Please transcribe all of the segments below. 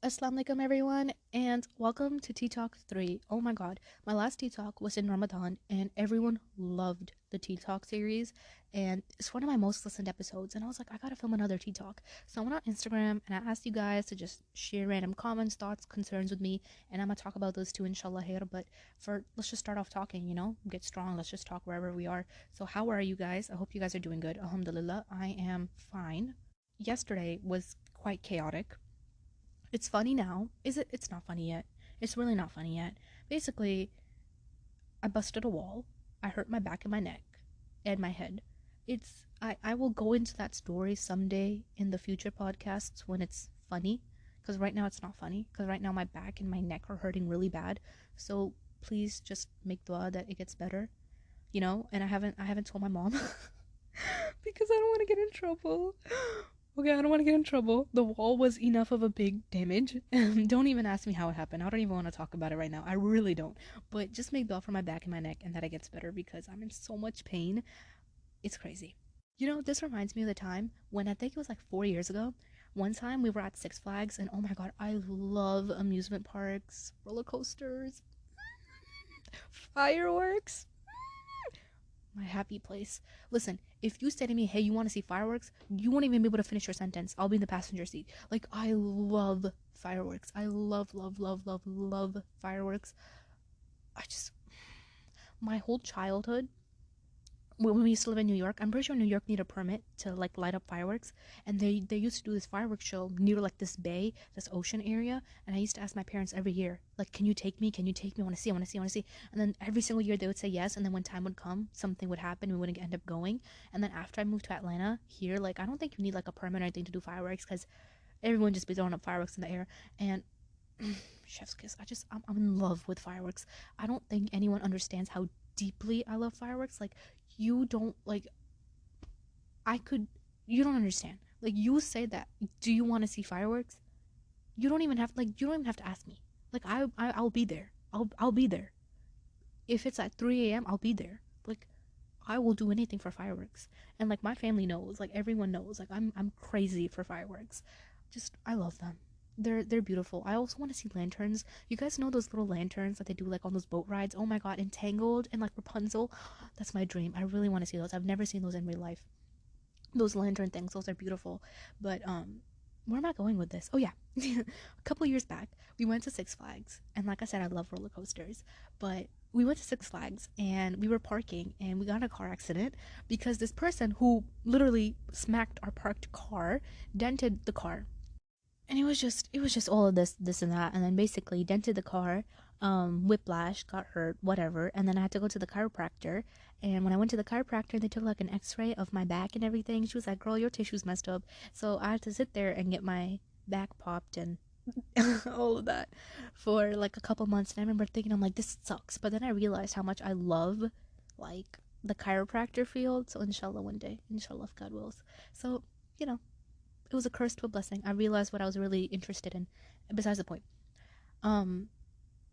Assalamualaikum everyone, and welcome to Tea Talk 3. Oh my god, my last Tea Talk was in Ramadan and everyone loved the Tea Talk series, and it's one of my most listened episodes, and I was like, I gotta film another Tea Talk. So I went on Instagram and I asked you guys to just share random comments, thoughts, concerns with me, and I'm gonna talk about those too inshallah here, but let's just start off talking, get strong, let's just talk wherever we are. So how are you guys? I hope you guys are doing good. Alhamdulillah, I am fine. Yesterday was quite chaotic. It's funny now. Is it? It's not funny yet. It's really not funny yet. Basically, I busted a wall. I hurt my back and my neck and my head. I will go into that story someday in the future podcasts when it's funny, because right now it's not funny, because right now my back and my neck are hurting really bad. So please just make dua that it gets better. And I haven't told my mom because I don't want to get in trouble. Okay, I don't want to get in trouble. The wall was enough of a big damage. Don't even ask me how it happened. I don't even want to talk about it right now. I really don't. But just make dua for my back and my neck and that it gets better because I'm in so much pain. It's crazy. This reminds me of the time when I think it was like 4 years ago. One time we were at Six Flags, and oh my god, I love amusement parks, roller coasters, fireworks. My happy place. Listen, if you say to me, hey, you want to see fireworks? You won't even be able to finish your sentence. I'll be in the passenger seat. Like, I love fireworks. I love, love, love, love, love fireworks. I just, my whole childhood, when we used to live in New York, I'm pretty sure New York need a permit to like light up fireworks, and they used to do this fireworks show near like this bay, this ocean area, and I used to ask my parents every year, like, can you take me? Can you take me? I want to see. I want to see. I want to see. And then every single year they would say yes, and then when time would come, something would happen, we wouldn't end up going. And then after I moved to Atlanta, here, like, I don't think you need like a permit or anything to do fireworks because everyone just be throwing up fireworks in the air, and chef's kiss. I'm in love with fireworks. I don't think anyone understands how deeply I love fireworks. Like, you don't like I could you don't understand. Like, you say that, do you want to see fireworks? You don't even have to ask me. Like, I'll be there. I'll be there. If it's at 3 a.m., I'll be there. Like, I will do anything for fireworks. And like, my family knows, like, everyone knows, like, I'm crazy for fireworks. Just, I love them. They're beautiful. I also want to see lanterns. You guys know those little lanterns that they do like on those boat rides? Oh my god, Entangled and like Rapunzel. That's my dream. I really want to see those. I've never seen those in real life. Those lantern things, those are beautiful. But where am I going with this? Oh yeah. A couple years back, we went to Six Flags. And like I said, I love roller coasters. But we went to Six Flags and we were parking and we got in a car accident because this person who literally smacked our parked car dented the car, and it was just all of this and that, and then basically dented the car, whiplash, got hurt, whatever. And then I had to go to the chiropractor, and when I went to the chiropractor, they took like an x-ray of my back and everything. She was like, girl, your tissue's messed up. So I had to sit there and get my back popped and all of that for like a couple months. And I remember thinking, I'm like, this sucks, but then I realized how much I love like the chiropractor field. So inshallah, one day, inshallah, if God wills. So, you know it was a curse to a blessing. I realized what I was really interested in. Besides the point. Um,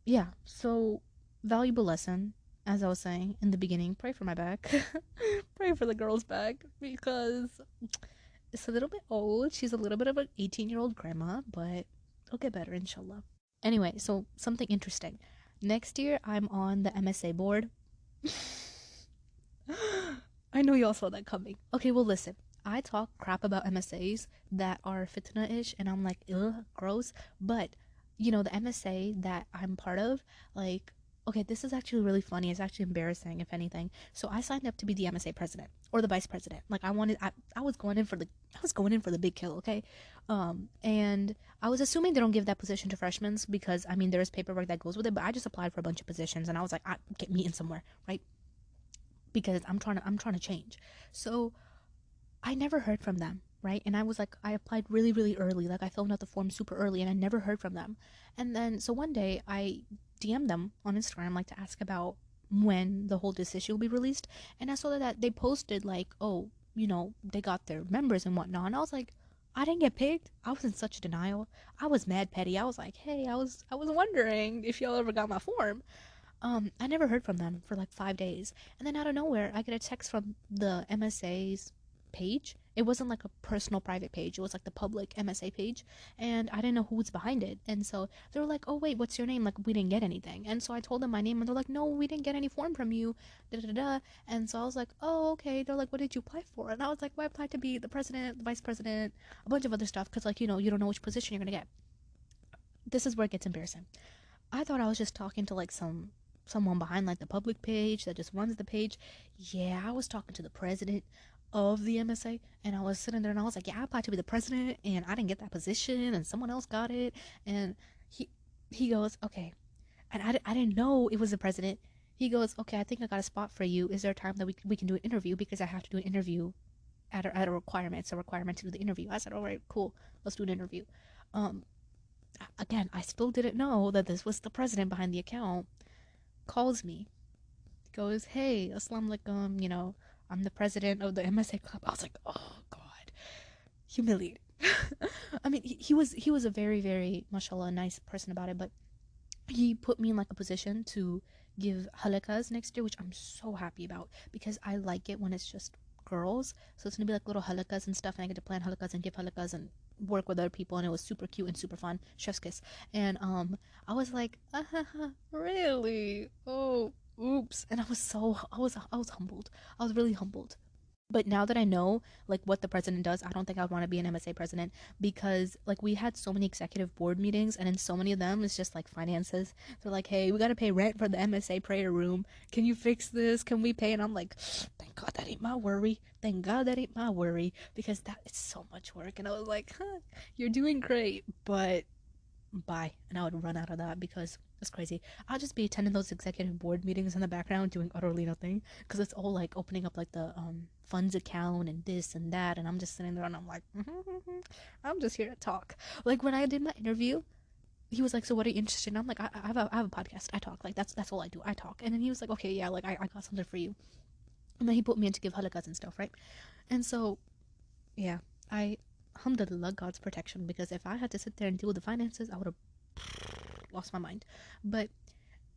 yeah. So, valuable lesson, as I was saying in the beginning. Pray for my back. Pray for the girl's back because it's a little bit old. She's a little bit of an 18-year-old grandma, but it'll get better, inshallah. Anyway, so something interesting. Next year, I'm on the MSA board. I know y'all saw that coming. Okay, well, listen. I talk crap about MSAs that are fitna-ish, and I'm like, ugh, gross. But, the MSA that I'm part of, like, okay, this is actually really funny. It's actually embarrassing, if anything. So I signed up to be the MSA president or the vice president. Like, I was going in for the big kill, okay? And I was assuming they don't give that position to freshmen because, I mean, there is paperwork that goes with it. But I just applied for a bunch of positions, and I was like, get me in somewhere, right? Because I'm trying to change. So I never heard from them, right? And I was like, I applied really, really early. Like, I filled out the form super early and I never heard from them. And then, so one day I DM'd them on Instagram, like, to ask about when the whole decision will be released. And I saw that they posted, like, oh, they got their members and whatnot. And I was like, I didn't get picked. I was in such denial. I was mad petty. I was like, hey, I was wondering if y'all ever got my form. I never heard from them for like 5 days. And then out of nowhere, I get a text from the MSA's page, It wasn't like a personal private page. It was like the public MSA page. And I didn't know who was behind it. And so they were like, oh, wait, what's your name? Like, we didn't get anything. And so I told them my name. And they're like, no, we didn't get any form from you. Da da da. And so I was like, oh, okay. They're like, what did you apply for? And I was like, well, I applied to be the president, the vice president, a bunch of other stuff. Because, like, you know, you don't know which position you're going to get. This is where it gets embarrassing. I thought I was just talking to, like, someone behind, like, the public page that just runs the page. Yeah, I was talking to the president of the MSA, and I was sitting there and I was like, yeah, I applied to be the president and I didn't get that position and someone else got it. And he goes, okay. And I didn't know it was the president. He goes, okay, I think I got a spot for you. Is there a time that we can do an interview, because I have to do an interview at a requirement. It's a requirement to do the interview. I said, all right, cool, let's do an interview. um Again, I still didn't know that this was the president behind the account. Calls me, goes, hey, Assalamu alaikum, you know, I'm the president of the MSA club. I was like, oh god, humiliated. I mean, he was a very, very, mashallah, nice person about it, but he put me in like a position to give halakas next year, which I'm so happy about, because I like it when it's just girls. So it's gonna be like little halakas and stuff, and I get to plan halakas and give halakas and work with other people, and it was super cute and super fun. Chef's kiss. And I was like, really? Oh, oops. And I was humbled. I was really humbled. But now that I know like what the president does, I don't think I want to be an MSA president, because like we had so many executive board meetings, and in so many of them it's just like finances. They're like, hey, we got to pay rent for the MSA prayer room. Can you fix this? Can we pay? And I'm like, thank God that ain't my worry. Thank God that ain't my worry, because that is so much work. And I was like, you're doing great, but bye. And I would run out of that because it's crazy. I'll just be attending those executive board meetings in the background doing utterly nothing, because it's all like opening up like the funds account and this and that, and I'm just sitting there and I'm like, I'm just here to talk. Like when I did my interview, he was like, so what are you interested in? I'm like, I have a podcast, I talk, like that's all I do, I talk. And then he was like, okay, yeah, like I got something for you. And then he put me in to give halakas and stuff, right? And so yeah, I, alhamdulillah, God's protection, because if I had to sit there and deal with the finances, I would have lost my mind. But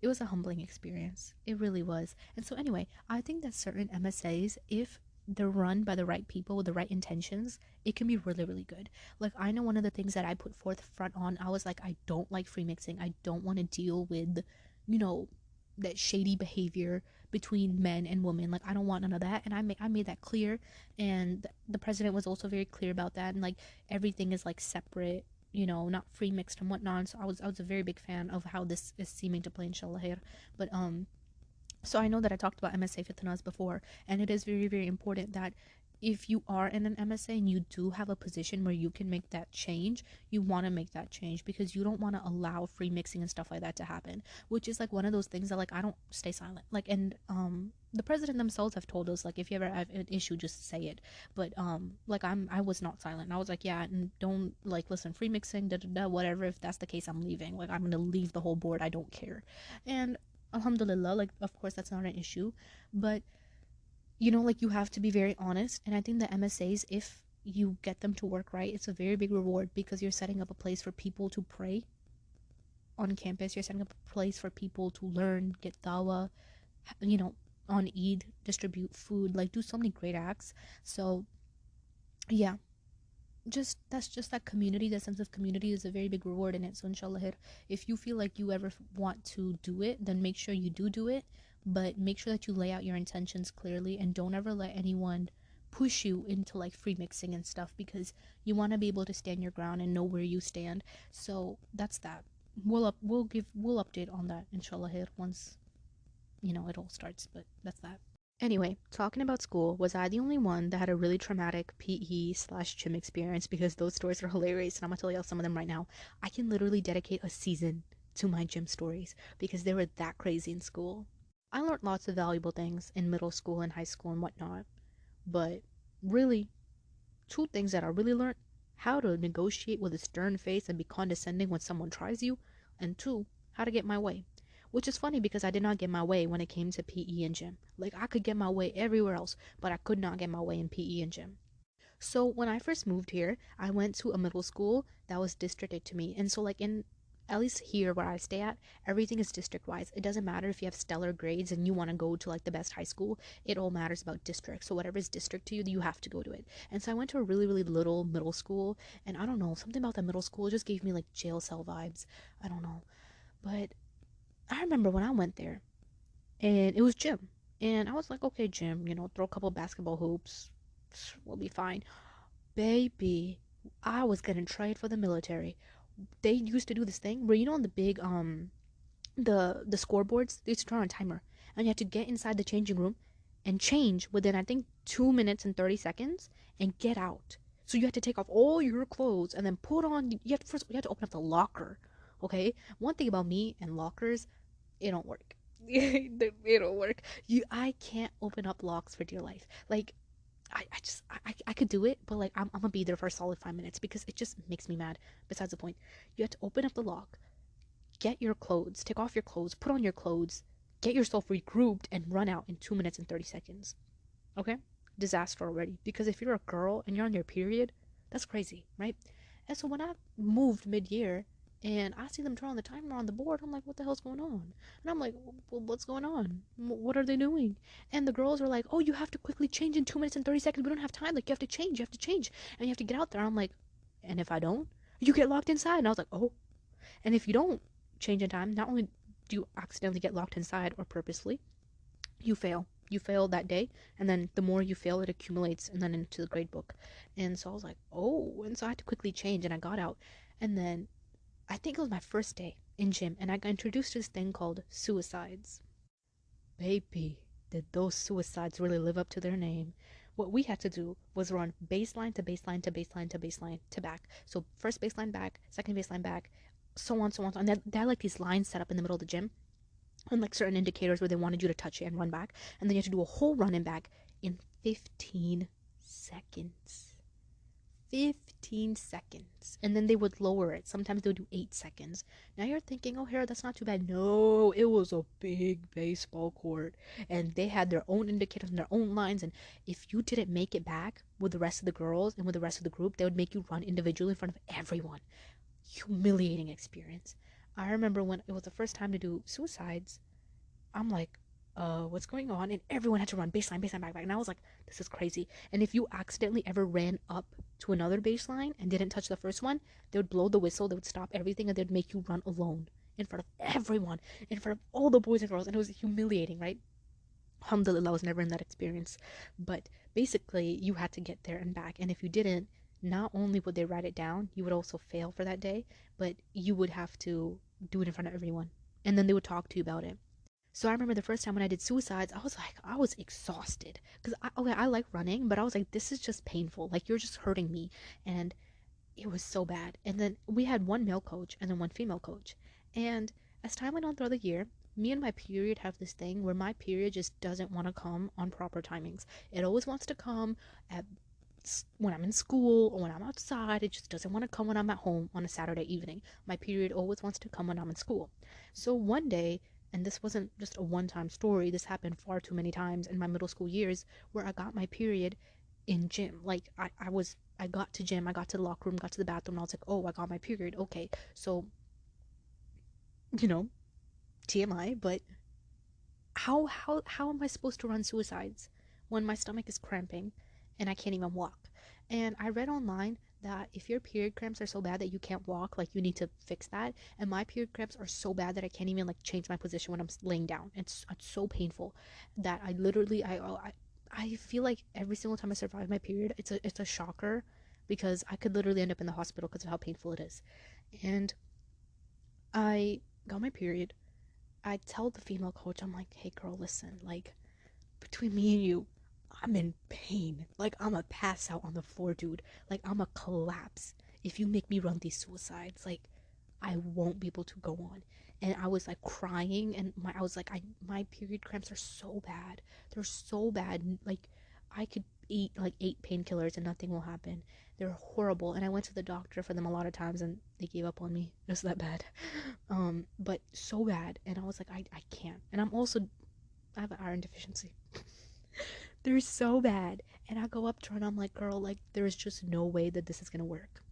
it was a humbling experience. It really was. And so anyway, I think that certain MSAs, if they're run by the right people with the right intentions, it can be really, really good. Like I know one of the things that I put forth front on, I was like, I don't like free mixing. I don't want to deal with, you know, that shady behavior between men and women. Like I don't want none of that. And I made that clear, and the president was also very clear about that. And like everything is like separate, you know, not free mixed and whatnot. So I was a very big fan of how this is seeming to play, inshallah here. But so I know that I talked about MSA fitnas before, and it is very, very important that if you are in an MSA and you do have a position where you can make that change, you want to make that change, because you don't want to allow free mixing and stuff like that to happen, which is like one of those things that like I don't stay silent. Like, and the president themselves have told us, like, if you ever have an issue, just say it. But like I was not silent. I was like, yeah, and don't, like, listen, free mixing, da da da, whatever. If that's the case, I'm leaving. Like I'm gonna leave the whole board. I don't care. And alhamdulillah, like of course that's not an issue, but you know, like you have to be very honest. And I think the MSAs, if you get them to work right, it's a very big reward, because you're setting up a place for people to pray on campus. You're setting up a place for people to learn, get dawah, you know, on Eid, distribute food, like do so many great acts. So yeah, just that's just that community, that sense of community is a very big reward in it. So inshallah khair, if you feel like you ever want to do it, then make sure you do it, but make sure that you lay out your intentions clearly, and don't ever let anyone push you into like free mixing and stuff, because you want to be able to stand your ground and know where you stand. So that's that. We'll update on that inshallah khair once, you know, it all starts. But that's that. Anyway, talking about school, was I the only one that had a really traumatic PE/gym experience? Because those stories are hilarious, and I'm gonna tell y'all some of them right now. I can literally dedicate a season to my gym stories, because they were that crazy in school. I learned lots of valuable things in middle school and high school and whatnot, but really, two things that I really learned: how to negotiate with a stern face and be condescending when someone tries you, and two, how to get my way. Which is funny, because I did not get my way when it came to PE and gym. Like, I could get my way everywhere else, but I could not get my way in PE and gym. So when I first moved here, I went to a middle school that was districted to me. And so like in At least here where I stay at, everything is district wise. It doesn't matter if you have stellar grades and you want to go to like the best high school. It all matters about district. So whatever is district to you, you have to go to it. And so I went to a really, really little middle school, and I don't know, something about that middle school just gave me like jail cell vibes. I don't know. But I remember when I went there, and it was gym. And I was like, okay, gym, throw a couple basketball hoops. We'll be fine. Baby, I was getting trained for the military. They used to do this thing where on the big the scoreboards, they used to turn on a timer, and you had to get inside the changing room and change within, I think, 2 minutes and 30 seconds, and get out. So you had to take off all your clothes and then put on. You had to open up the locker. Okay, one thing about me and lockers, it don't work. It don't work. I can't open up locks for dear life. Like, I could do it, but like I'm gonna be there for a solid 5 minutes because it just makes me mad. Besides the point, you have to open up the lock, get your clothes, take off your clothes, put on your clothes, get yourself regrouped, and run out in 2 minutes and 30 seconds. Okay, disaster already. Because if you're a girl and you're on your period, that's crazy, right? And so when I moved mid-year and I see them turn on the timer on the board, I'm like, what the hell's going on? And I'm like, well, what's going on? What are they doing? And the girls are like, oh, you have to quickly change in 2 minutes and 30 seconds. We don't have time. Like, you have to change. You have to change. And you have to get out there. I'm like, and if I don't, you get locked inside. And I was like, oh. And if you don't change in time, not only do you accidentally get locked inside or purposely, you fail. You fail that day, and then the more you fail, it accumulates and then into the grade book. And so I was like, oh. And so I had to quickly change, and I got out. And then I think it was my first day in gym, and I got introduced to this thing called suicides. Baby, did those suicides really live up to their name? What we had to do was run baseline to baseline to baseline to baseline to back. So first baseline back, second baseline back, so on, so on, so on. And they had like these lines set up in the middle of the gym, and like certain indicators where they wanted you to touch it and run back. And then you have to do a whole run and back in 15 seconds. 15 seconds. And then they would lower it. Sometimes they would do 8 seconds. Now you're thinking, oh, Hera, that's not too bad. No, it was a big baseball court. And they had their own indicators and their own lines. And if you didn't make it back with the rest of the girls and with the rest of the group, they would make you run individually in front of everyone. Humiliating experience. I remember when it was the first time to do suicides, I'm like, what's going on? And everyone had to run baseline, baseline, back, back. And I was like, this is crazy. And if you accidentally ever ran up to another baseline and didn't touch the first one, they would blow the whistle, they would stop everything, and they'd make you run alone in front of everyone, in front of all the boys and girls. And it was humiliating, right? Alhamdulillah, I was never in that experience. But basically, you had to get there and back. And if you didn't, not only would they write it down, you would also fail for that day, but you would have to do it in front of everyone. And then they would talk to you about it. So I remember the first time when I did suicides, I was exhausted. Because, okay, I like running, but I was like, this is just painful. Like, you're just hurting me. And it was so bad. And then we had one male coach and then one female coach. And as time went on throughout the year, me and my period have this thing where my period just doesn't want to come on proper timings. It always wants to come at when I'm in school or when I'm outside. It just doesn't want to come when I'm at home on a Saturday evening. My period always wants to come when I'm in school. So one day, and this wasn't just a one-time story, this happened far too many times in my middle school years, where I got my period in gym. Like, I got to gym, I got to the locker room, got to the bathroom, and I was like, oh, I got my period. Okay, so, you know, TMI, but how am I supposed to run suicides when my stomach is cramping and I can't even walk? And I read online that if your period cramps are so bad that you can't walk, like, you need to fix that. And my period cramps are so bad that I can't even like change my position when I'm laying down. It's so painful that I literally I feel like every single time I survive my period, it's a shocker, because I could literally end up in the hospital because of how painful it is. And I got my period. I tell the female coach, I'm like, hey girl, listen, like, between me and you, I'm in pain. Like, I'm a pass out on the floor, dude. Like, I'm a collapse if you make me run these suicides. Like, I won't be able to go on. And I was like crying, and I was like, my period cramps are so bad. They're so bad. Like, I could eat like 8 painkillers and nothing will happen. They're horrible. And I went to the doctor for them a lot of times, and they gave up on me. It was that bad. But so bad. And I was like, I can't. And I have an iron deficiency. They're so bad. And I go up to her and I'm like, girl, like, there's just no way that this is gonna work.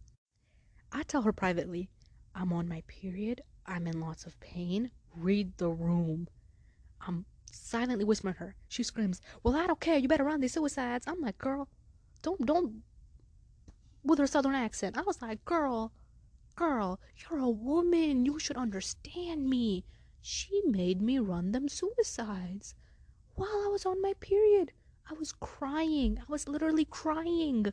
I tell her privately, I'm on my period. I'm in lots of pain. Read the room. I'm silently whispering her. She screams, well, I don't care. You better run these suicides. I'm like, girl, don't, with her southern accent. I was like, girl, you're a woman. You should understand me. She made me run them suicides while I was on my period. I was crying. I was literally crying.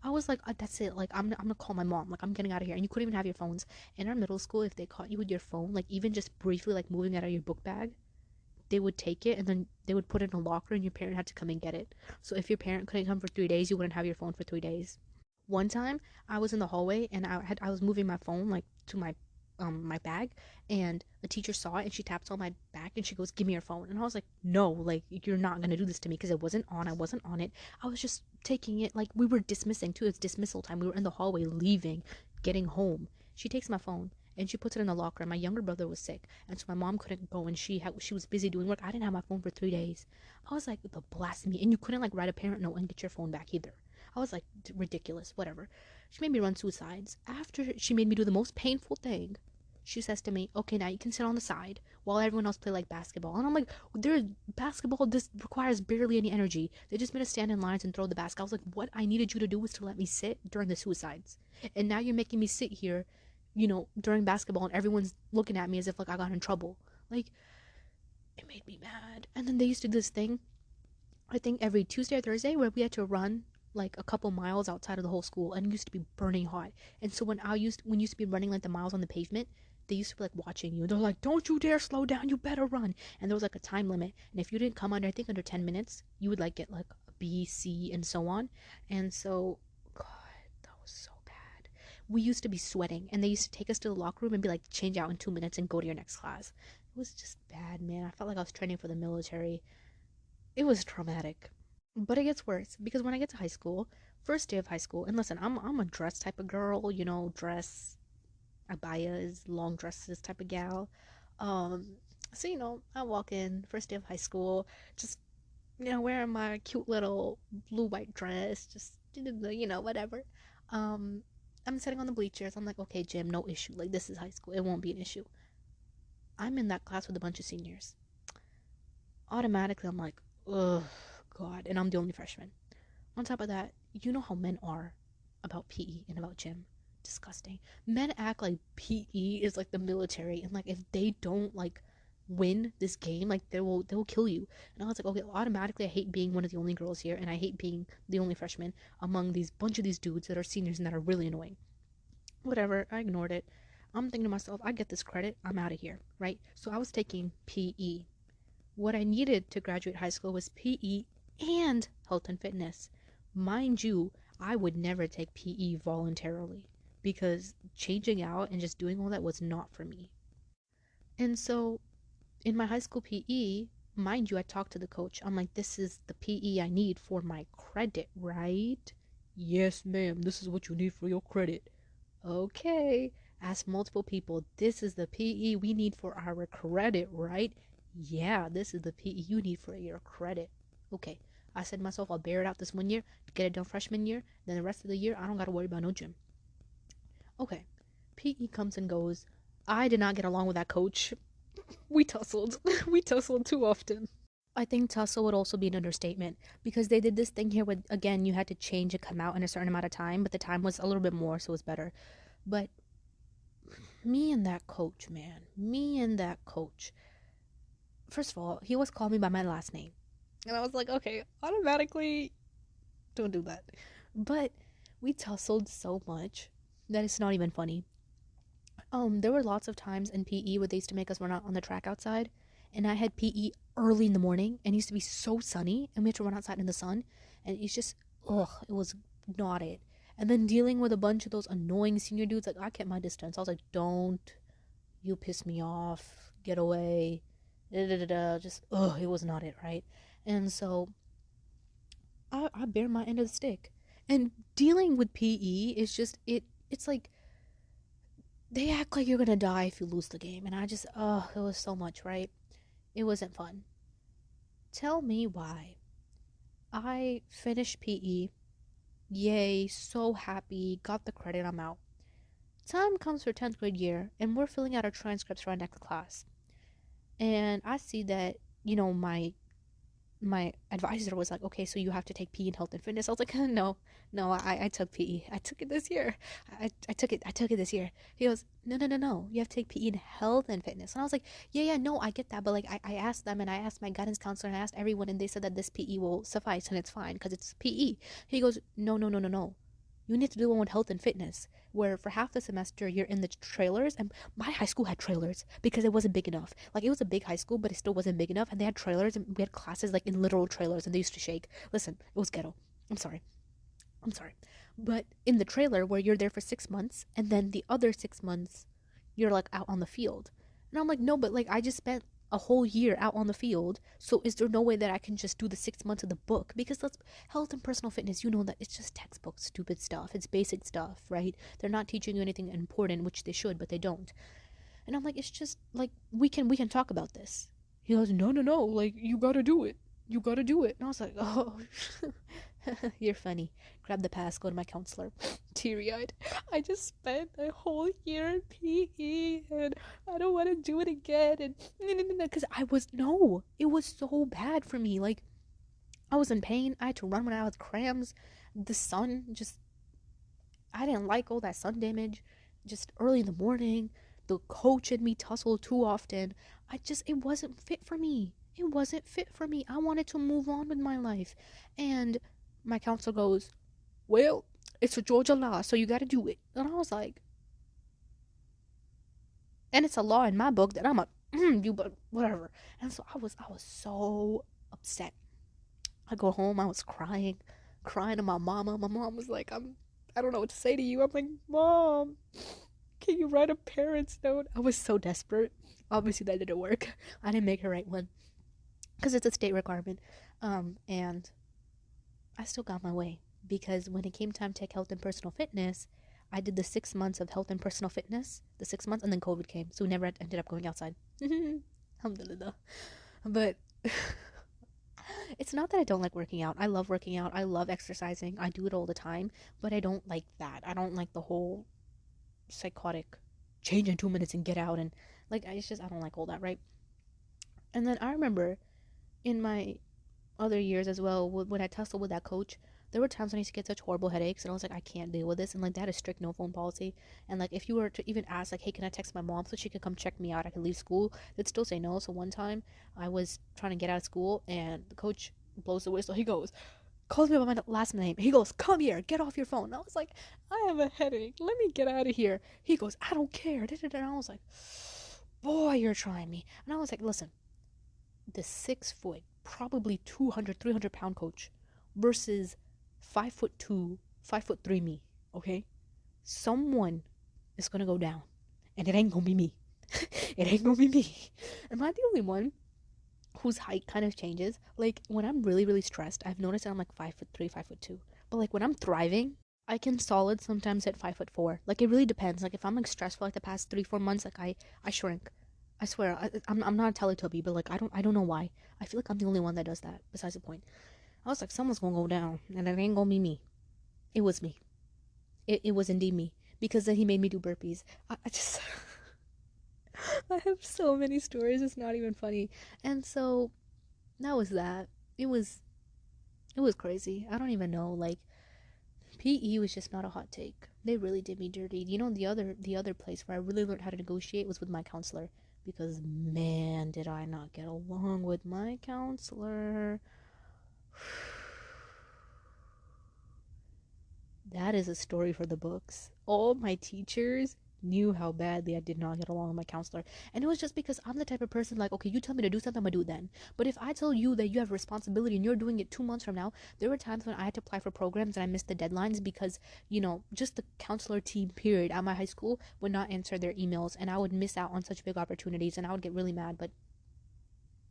I was like, that's it. Like, I'm gonna call my mom. Like, I'm getting out of here. And you couldn't even have your phones. In our middle school, if they caught you with your phone, like, even just briefly, like, moving it out of your book bag, they would take it and then they would put it in a locker and your parent had to come and get it. So if your parent couldn't come for 3 days, you wouldn't have your phone for 3 days. One time I was in the hallway and I was moving my phone like to my bag, and a teacher saw it and she taps on my back and she goes, give me your phone. And I was like, no, like, you're not gonna do this to me, because it wasn't on. I wasn't on it. I was just taking it. Like, we were dismissing too. It's dismissal time. We were in the hallway leaving, getting home. She takes my phone and she puts it in the locker, and my younger brother was sick, and so my mom couldn't go, and she was busy doing work. I didn't have my phone for 3 days. I was like, the blasphemy. And you couldn't like write a parent note and get your phone back either. I was like, ridiculous, whatever. She made me run suicides. After she made me do the most painful thing, she says to me, okay, now you can sit on the side while everyone else play like basketball. And I'm like, basketball, this requires barely any energy. They just made us stand in lines and throw the basket. I was like, what I needed you to do was to let me sit during the suicides. And now you're making me sit here, during basketball, and everyone's looking at me as if like I got in trouble. Like, it made me mad. And then they used to do this thing, I think every Tuesday or Thursday, where we had to run like a couple miles outside of the whole school, and it used to be burning hot. And so when you used to be running like the miles on the pavement, they used to be like watching you. They're like, don't you dare slow down, you better run. And there was like a time limit, and if you didn't come under, I think under 10 minutes, you would like get like a B, C, and so on. And so, god, that was so bad. We used to be sweating, and they used to take us to the locker room and be like, change out in 2 minutes and go to your next class. It was just bad, man. I felt like I was training for the military. It was traumatic. But it gets worse, because when I get to high school, first day of high school, and listen, I'm a dress type of girl, dress, abayas, long dresses type of gal. Um, so I walk in first day of high school, just wearing my cute little blue white dress, just whatever. Um, I'm sitting on the bleachers. I'm like, okay, gym, no issue. Like, this is high school, it won't be an issue. I'm in that class with a bunch of seniors. Automatically, I'm like, ugh, God, and I'm the only freshman. On top of that, you know how men are about PE and about gym. Disgusting. Men act like PE is like the military, and like if they don't like win this game, like they will kill you. And I was like, okay, automatically I hate being one of the only girls here, and I hate being the only freshman among these bunch of these dudes that are seniors and that are really annoying. Whatever, I ignored it. I'm thinking to myself, I get this credit, I'm out of here, right? So I was taking PE. What I needed to graduate high school was PE and health and fitness. Mind you, I would never take PE voluntarily, because changing out and just doing all that was not for me. And so in my high school PE, mind you, I talked to the coach. I'm like, this is the PE I need for my credit, right? Yes, ma'am, this is what you need for your credit. Okay. Ask multiple people, this is the PE we need for our credit, right? Yeah, this is the PE you need for your credit. Okay. I said to myself, I'll bear it out this one year, get it done freshman year, then the rest of the year, I don't got to worry about no gym. Okay. PE comes and goes. I did not get along with that coach. We tussled. We tussled too often. I think tussle would also be an understatement, because they did this thing here with, again, you had to change and come out in a certain amount of time, but the time was a little bit more, so it was better. But me and that coach, man, me and that coach. First of all, he always called me by my last name. And I was like, okay, automatically, don't do that. But we tussled so much that it's not even funny. There were lots of times in PE where they used to make us run out on the track outside, and I had PE early in the morning, and it used to be so sunny, and we had to run outside in the sun, and it's just, ugh, it was not it. And then dealing with a bunch of those annoying senior dudes, like, I kept my distance. I was like, don't, you piss me off, get away, da da da da, just, ugh, it was not it, right? And so I bear my end of the stick. And dealing with PE is just, it's like, they act like you're gonna die if you lose the game, and I just, it was so much, right? It wasn't fun. Tell me why. I finished PE. Yay, so happy, got the credit, I'm out. Time comes for 10th grade year, and we're filling out our transcripts for our next class. And I see that, my advisor was like, okay, so you have to take PE in health and fitness. I was like, no, no, I took PE. I took it this year. I took it this year. He goes, no, no, no, no. You have to take PE in health and fitness. And I was like, yeah, yeah, no, I get that. But like, I asked them and I asked my guidance counselor and I asked everyone and they said that this PE will suffice and it's fine because it's PE. He goes, no, no, no, no, no. You need to do one with health and fitness, where for half the semester you're in the trailers. And my high school had trailers because it wasn't big enough. Like, it was a big high school, but it still wasn't big enough. And they had trailers, and we had classes like in literal trailers, and they used to shake. Listen, it was ghetto. I'm sorry. I'm sorry. But in the trailer, where you're there for 6 months, and then the other 6 months, you're like out on the field. And I'm like, no, but like I just spent a whole year out on the field. So is there no way that I can just do the 6 months of the book? Because that's health and personal fitness. You know that it's just textbook stupid stuff. It's basic stuff, right? They're not teaching you anything important, which they should, but they don't. And I'm like, it's just like we can talk about this. He goes, no, no, no, like you gotta do it. You gotta do it. And I was like, oh, you're funny. Grab the pass, go to my counselor. Teary eyed. I just spent a whole year in PE and I don't want to do it again. And because it was so bad for me. Like, I was in pain. I had to run when I was cramps. The sun just, I didn't like all that sun damage. Just early in the morning, the coach and me tussle too often. It wasn't fit for me. It wasn't fit for me. I wanted to move on with my life. And my counselor goes, well, it's a Georgia law, so you gotta do it. And I was like, and it's a law in my book that I'm a, you, but whatever. And so I was so upset. I go home, I was crying to my mama. My mom was like, I don't know what to say to you. I'm like, Mom, can you write a parent's note? I was so desperate. Obviously, that didn't work. I didn't make her write one because it's a state requirement. And I still got my way because when it came time to take health and personal fitness, I did the 6 months of health and personal fitness, the 6 months, and then COVID came. So we never ended up going outside. Alhamdulillah. But it's not that I don't like working out. I love working out. I love exercising. I do it all the time. But I don't like that. I don't like the whole psychotic change in 2 minutes and get out. And like, I don't like all that, right? And then I remember in my other years as well, when I tussled with that coach, there were times when I used to get such horrible headaches, and I was like, I can't deal with this. And like, they had a strict no phone policy. And like, if you were to even ask, like, hey, can I text my mom so she could come check me out? I could leave school. They'd still say no. So one time, I was trying to get out of school, and the coach blows the whistle. He goes, calls me by my last name. He goes, come here, get off your phone. And I was like, I have a headache. Let me get out of here. He goes, I don't care. And I was like, boy, you're trying me. And I was like, listen, the 6 foot, probably 200, 300 pound coach versus 5'2", 5'3" me, okay? Someone is gonna go down, and it ain't gonna be me. It ain't gonna be me. Am I the only one whose height kind of changes? Like, when I'm really, really stressed, I've noticed that I'm like 5'3", 5'2". But like, when I'm thriving, I can solid sometimes at 5'4". Like, it really depends. Like, if I'm like stressed for like the past 3-4 months, like I shrink. I swear, I'm not a Teletubby, but like, I don't know why. I feel like I'm the only one that does that. Besides the point, I was like, someone's gonna go down, and it ain't gonna be me. It was me. It was indeed me, because then he made me do burpees. I just I have so many stories. It's not even funny. And so that was that. It was crazy. I don't even know. Like, PE was just not a hot take. They really did me dirty. You know, the other place where I really learned how to negotiate was with my counselor, because man, did I not get along with my counselor. That is a story for the books. All my teachers knew how badly I did not get along with my counselor. And it was just because I'm the type of person, like, okay, you tell me to do something, I'm gonna do it then. But if I tell you that you have responsibility and you're doing it 2 months from now, there were times when I had to apply for programs and I missed the deadlines because, just the counselor team, period, at my high school would not answer their emails, and I would miss out on such big opportunities, and I would get really mad. But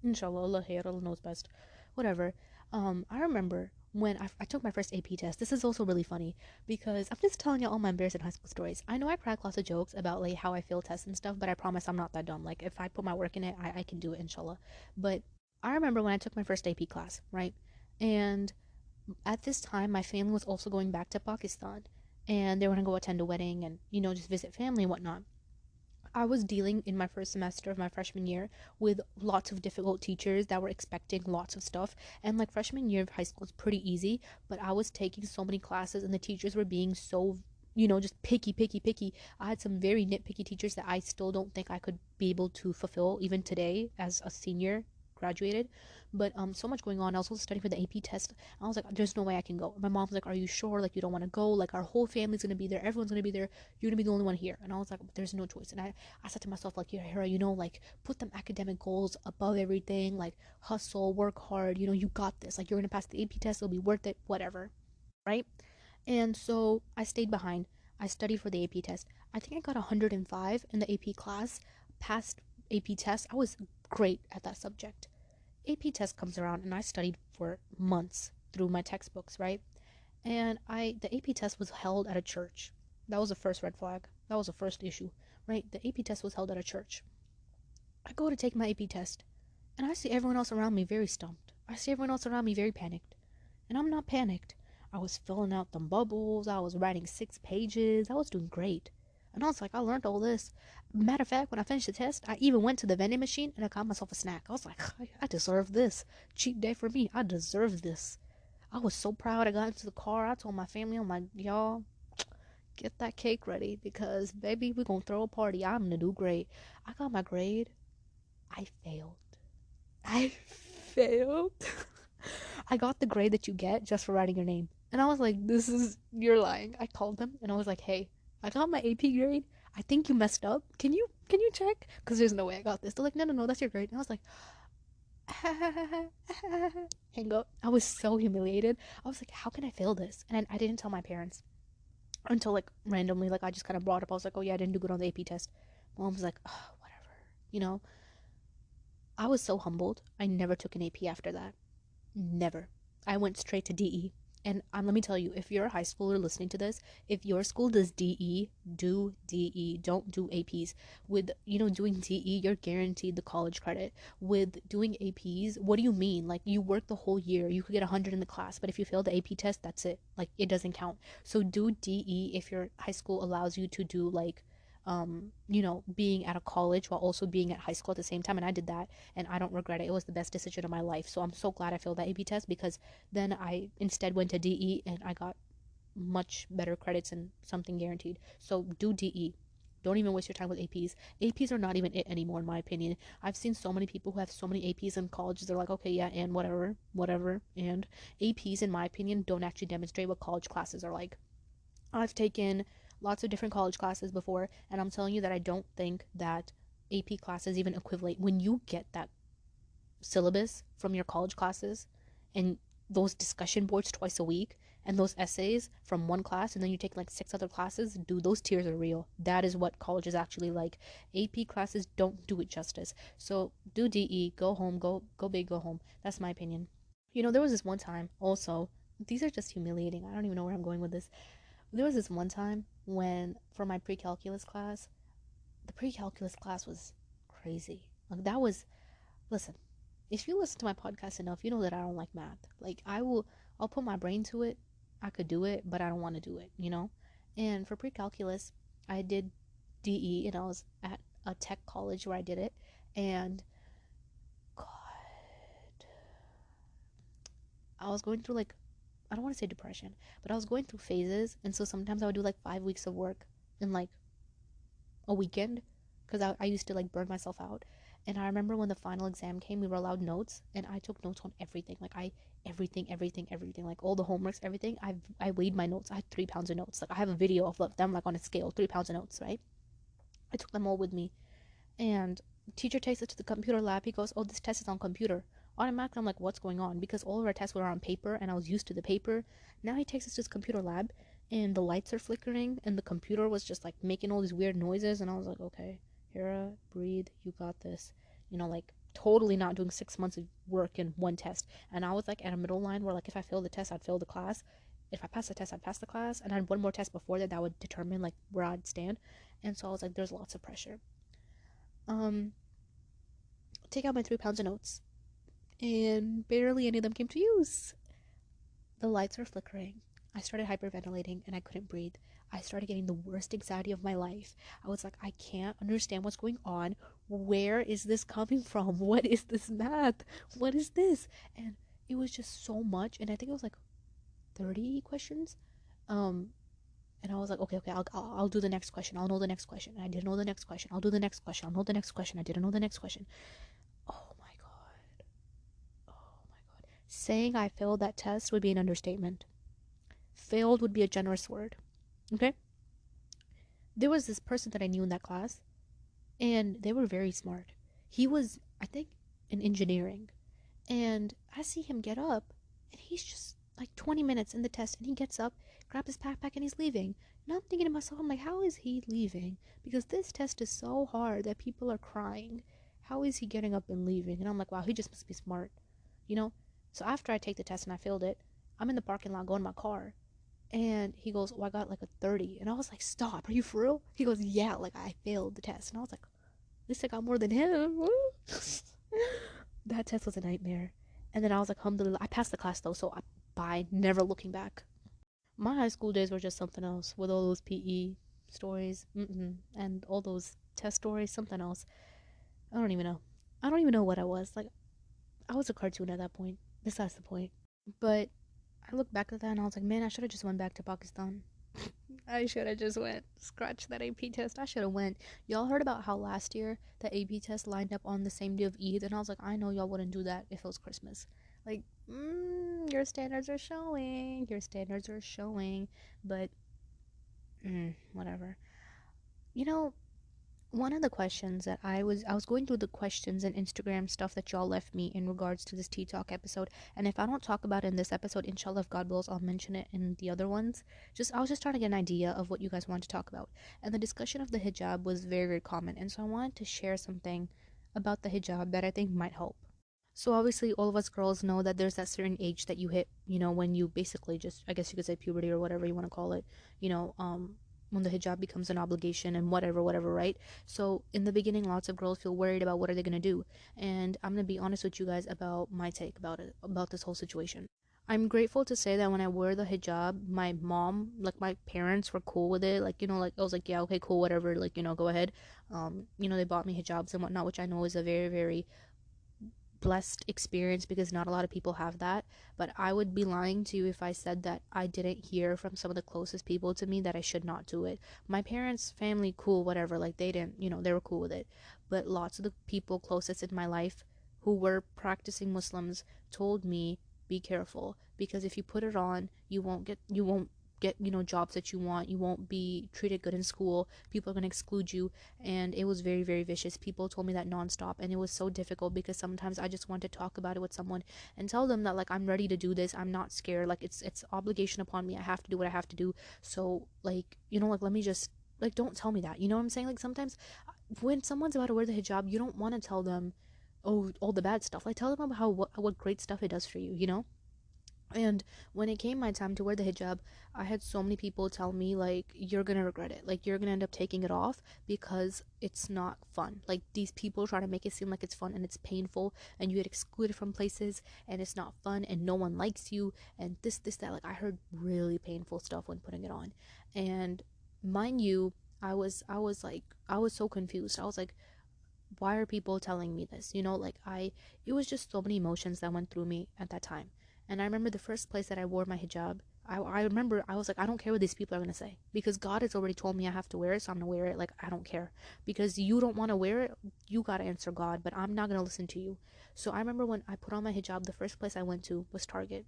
inshallah, Allah knows best. Whatever. I remember when I took my first AP test. This is also really funny because I'm just telling you all my embarrassing high school stories. I know I crack lots of jokes about like how I fail tests and stuff, but I promise I'm not that dumb. Like, if I put my work in it, I can do it, inshallah. But I remember when I took my first AP class, right? And at this time, my family was also going back to Pakistan. and they were gonna go attend a wedding and, just visit family and whatnot. I was dealing in my first semester of my freshman year with lots of difficult teachers that were expecting lots of stuff. And like freshman year of high school is pretty easy, but I was taking so many classes and the teachers were being so, just picky, picky, picky. I had some very nitpicky teachers that I still don't think I could be able to fulfill even today as a senior graduated. But so much going on. I was also studying for the AP test. I was like, there's no way I can go. My mom's like, are you sure? Like, you don't want to go? Like, our whole family's gonna be there. Everyone's gonna be there. You're gonna be the only one here. And I was like, there's no choice. And I said to myself, like, yeah, Hera, like, put them academic goals above everything. Like, hustle, work hard. You got this. Like, you're gonna pass the AP test. It'll be worth it. Whatever, right? And so I stayed behind. I studied for the AP test. I think I got 105 in the AP class. Passed AP test. I was great at that subject. AP test comes around and I studied for months through my textbooks, right? And the AP test was held at a church. That was the first red flag. That was the first issue, right? The AP test was held at a church. I go to take my AP test, and I see everyone else around me very stumped. I see everyone else around me very panicked. And I'm not panicked. I was filling out them bubbles. I was writing 6 pages. I was doing great. And I was like, I learned all this. Matter of fact, when I finished the test, I even went to the vending machine and I got myself a snack. I was like, I deserve this. Cheat day for me. I deserve this. I was so proud. I got into the car. I told my family, I'm like, y'all, get that cake ready because, baby, we're going to throw a party. I'm going to do great. I got my grade. I failed. I failed. I got the grade that you get just for writing your name. And I was like, you're lying. I called them and I was like, hey, I got my AP grade. I think you messed up. Can you check? Because there's no way I got this. They're like, no, that's your grade. And I was like, hang up. I was so humiliated. I was like, how can I fail this? And I didn't tell my parents until like randomly, like I just kind of brought up. I was like, oh yeah, I didn't do good on the AP test. Mom was like, oh, whatever. I was so humbled. I never took an AP after that. Never. I went straight to DE. And let me tell you, if you're a high schooler listening to this, if your school does DE, do DE. Don't do APs. With, doing DE, you're guaranteed the college credit. With doing APs, what do you mean? Like, you work the whole year. You could get 100 in the class, but if you fail the AP test, that's it. Like, it doesn't count. So do DE if your high school allows you to do, like, being at a college while also being at high school at the same time. And I did that and I don't regret it. It was the best decision of my life. So I'm so glad I failed that AP test because then I instead went to DE and I got much better credits and something guaranteed. So do DE. Don't even waste your time with APs. APs are not even it anymore, in my opinion. I've seen so many people who have so many APs in colleges. They're like, okay, yeah, and whatever. And APs, in my opinion, don't actually demonstrate what college classes are like. I've taken lots of different college classes before, and I'm telling you that I don't think that AP classes even equivalent. When you get that syllabus from your college classes and those discussion boards twice a week and those essays from one class and then you take like 6 other classes, dude, those tears are real. That is what college is actually like. AP classes don't do it justice. So do DE, go home, go big, go home. That's my opinion. There was this one time also, these are just humiliating. I don't even know where I'm going with this. There was this one time when, for my pre-calculus class, the pre-calculus class was crazy. Like, that was, listen, if you listen to my podcast enough, you know that I don't like math. Like, I'll put my brain to it. I could do it, but I don't want to do it, And for pre-calculus, I did DE, and I was at a tech college where I did it. And, God, I was going through, like, I don't want to say depression, but I was going through phases. And so sometimes I would do like 5 weeks of work in like a weekend because I used to like burn myself out. And I remember when the final exam came, we were allowed notes and I took notes on everything. Like everything, like all the homeworks, everything. I weighed my notes. I had 3 pounds of notes. Like I have a video of them like on a scale, 3 pounds of notes, right? I took them all with me. And teacher takes it to the computer lab. He goes, oh, this test is on computer. Automatically, I'm like, what's going on? Because all of our tests were on paper and I was used to the paper. Now he takes us to his computer lab and the lights are flickering and the computer was just like making all these weird noises. And I was like, okay, Hera, breathe, you got this. Like totally not doing 6 months of work in one test. And I was like at a middle line where like if I failed the test, I'd fail the class. If I passed the test, I'd pass the class. And I had one more test before that would determine like where I'd stand. And so I was like, there's lots of pressure. Take out my 3 pounds of notes. And barely any of them came to use. The lights are flickering. I started hyperventilating and I couldn't breathe. I started getting the worst anxiety of my life. I was like, I can't understand what's going on. Where is this coming from? What is this math? What is this? And it was just so much. And I think it was like 30 questions. Um, and I was like, okay, I'll do the next question. I'll know the next question. And I didn't know the next question. I'll do the next question. I'll know the next question. I didn't know the next question. Oh my God. Oh my God. Saying I failed that test would be an understatement. Failed would be a generous word. Okay? There was this person that I knew in that class, and they were very smart. He was, I think, in engineering. And I see him get up, and he's just like 20 minutes in the test, and he gets up, grabs his backpack, and he's leaving. And I'm thinking to myself, I'm like, how is he leaving? Because this test is so hard that people are crying. How is he getting up and leaving? And I'm like, wow, he just must be smart, you know? So after I take the test and I failed it, I'm in the parking lot going to my car. And he goes, oh, I got like a 30. And I was like, stop, are you for real? He goes, yeah, like I failed the test. And I was like, at least I got more than him. That test was a nightmare. And then I was like, alhamdulillah. I passed the class though, so bye, never looking back. My high school days were just something else with all those PE stories, and all those test stories, something else. I don't even know. I don't even know what I was. Like, I was a cartoon at that point. Besides the point. But I look back at that and I was like, man, I should have just went back to Pakistan. I should have just went. Scratch that AP test. I should have went. Y'all heard about how last year the AP test lined up on the same day of Eid, and I was like, I know y'all wouldn't do that if it was Christmas. Like, your standards are showing. Your standards are showing. But, whatever. You know, one of the questions that I was going through the questions and Instagram stuff that y'all left me in regards to this Tea Talk episode, and if I don't talk about it in this episode, inshallah, if God wills, I'll mention it in the other ones. I was just trying to get an idea of what you guys wanted to talk about, and the discussion of the hijab was very, very common, and so I wanted to share something about the hijab that I think might help. So obviously all of us girls know that there's that certain age that you hit, when you basically just, I guess you could say, puberty or whatever you want to call it, you know, when the hijab becomes an obligation and whatever, right? So in the beginning, lots of girls feel worried about what are they going to do. And I'm going to be honest with you guys about my take about it, about this whole situation. I'm grateful to say that when I wore the hijab, my mom, like my parents were cool with it. Like, like I was like, yeah, okay, cool, whatever, like, go ahead. They bought me hijabs and whatnot, which I know is a very, very blessed experience because not a lot of people have that. But I would be lying to you if I said that I didn't hear from some of the closest people to me that I should not do it. My parents, family, cool, whatever, like they didn't, they were cool with it. But lots of the people closest in my life who were practicing Muslims told me, be careful, because if you put it on, you won't get jobs that you want. You won't be treated good in school. People are going to exclude you. And it was very, very vicious. People told me that nonstop, and it was so difficult because sometimes I just want to talk about it with someone and tell them that, like, I'm ready to do this. I'm not scared. Like, it's obligation upon me. I have to do what I have to do. So, like, like, let me just, like, don't tell me that. You know what I'm saying? Like, sometimes when someone's about to wear the hijab, you don't want to tell them, oh, all the bad stuff. Like, tell them about what great stuff it does for you. And when it came my time to wear the hijab, I had so many people tell me, like, you're gonna regret it. Like, you're gonna end up taking it off because it's not fun. Like, these people try to make it seem like it's fun and it's painful, and you get excluded from places, and it's not fun, and no one likes you, and this, that. Like, I heard really painful stuff when putting it on. And mind you, I was so confused. I was like, why are people telling me this? It was just so many emotions that went through me at that time. And I remember the first place that I wore my hijab, I remember I was like, I don't care what these people are going to say, because God has already told me I have to wear it, so I'm going to wear it. Like, I don't care, because you don't want to wear it, you got to answer God, but I'm not going to listen to you. So I remember when I put on my hijab, the first place I went to was Target.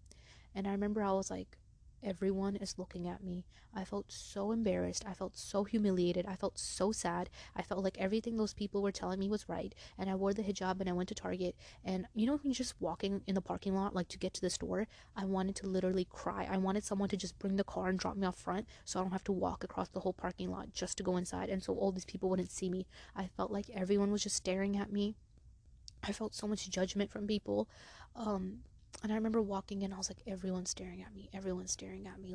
And I remember I was like, everyone is looking at me. I felt so embarrassed. I felt so humiliated. I felt so sad. I felt like everything those people were telling me was right. And I wore the hijab and I went to Target. And when you're just walking in the parking lot, like, to get to the store, I wanted to literally cry. I wanted someone to just bring the car and drop me off front so I don't have to walk across the whole parking lot just to go inside. And so all these people wouldn't see me. I felt like everyone was just staring at me. I felt so much judgment from people. And I remember walking in, I was like, everyone's staring at me,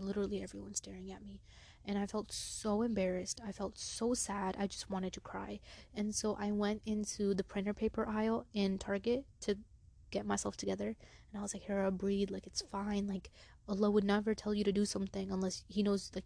literally everyone's staring at me. And I felt so embarrassed. I felt so sad. I just wanted to cry. And so I went into the printer paper aisle in Target to get myself together. And I was like, Hera, breathe, like it's fine, like Allah would never tell you to do something unless he knows, like,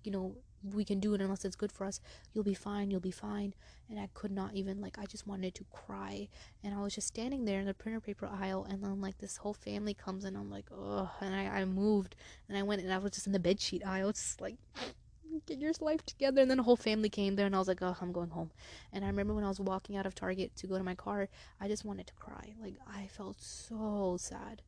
we can do it unless it's good for us. You'll be fine, you'll be fine. And I could not even, like, I just wanted to cry. And I was just standing there in the printer paper aisle, and then like this whole family comes in. I'm like, oh, and I moved, and I went, and I was just in the bed sheet aisle. It's just like, get your life together. And then the whole family came there, and I was like, oh, I'm going home. And I remember when I was walking out of Target to go to my car, I just wanted to cry. Like, I felt so sad.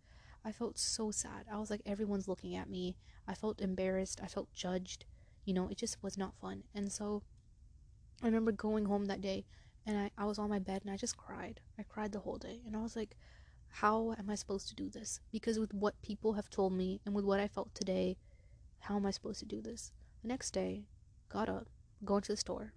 I felt so sad. I was like, everyone's looking at me. I felt embarrassed. I felt judged. It just was not fun. And so I remember going home that day, and I was on my bed, and I just cried. I cried the whole day. And I was like, how am I supposed to do this? Because with what people have told me and with what I felt today, how am I supposed to do this? The next day, got up, going to the store.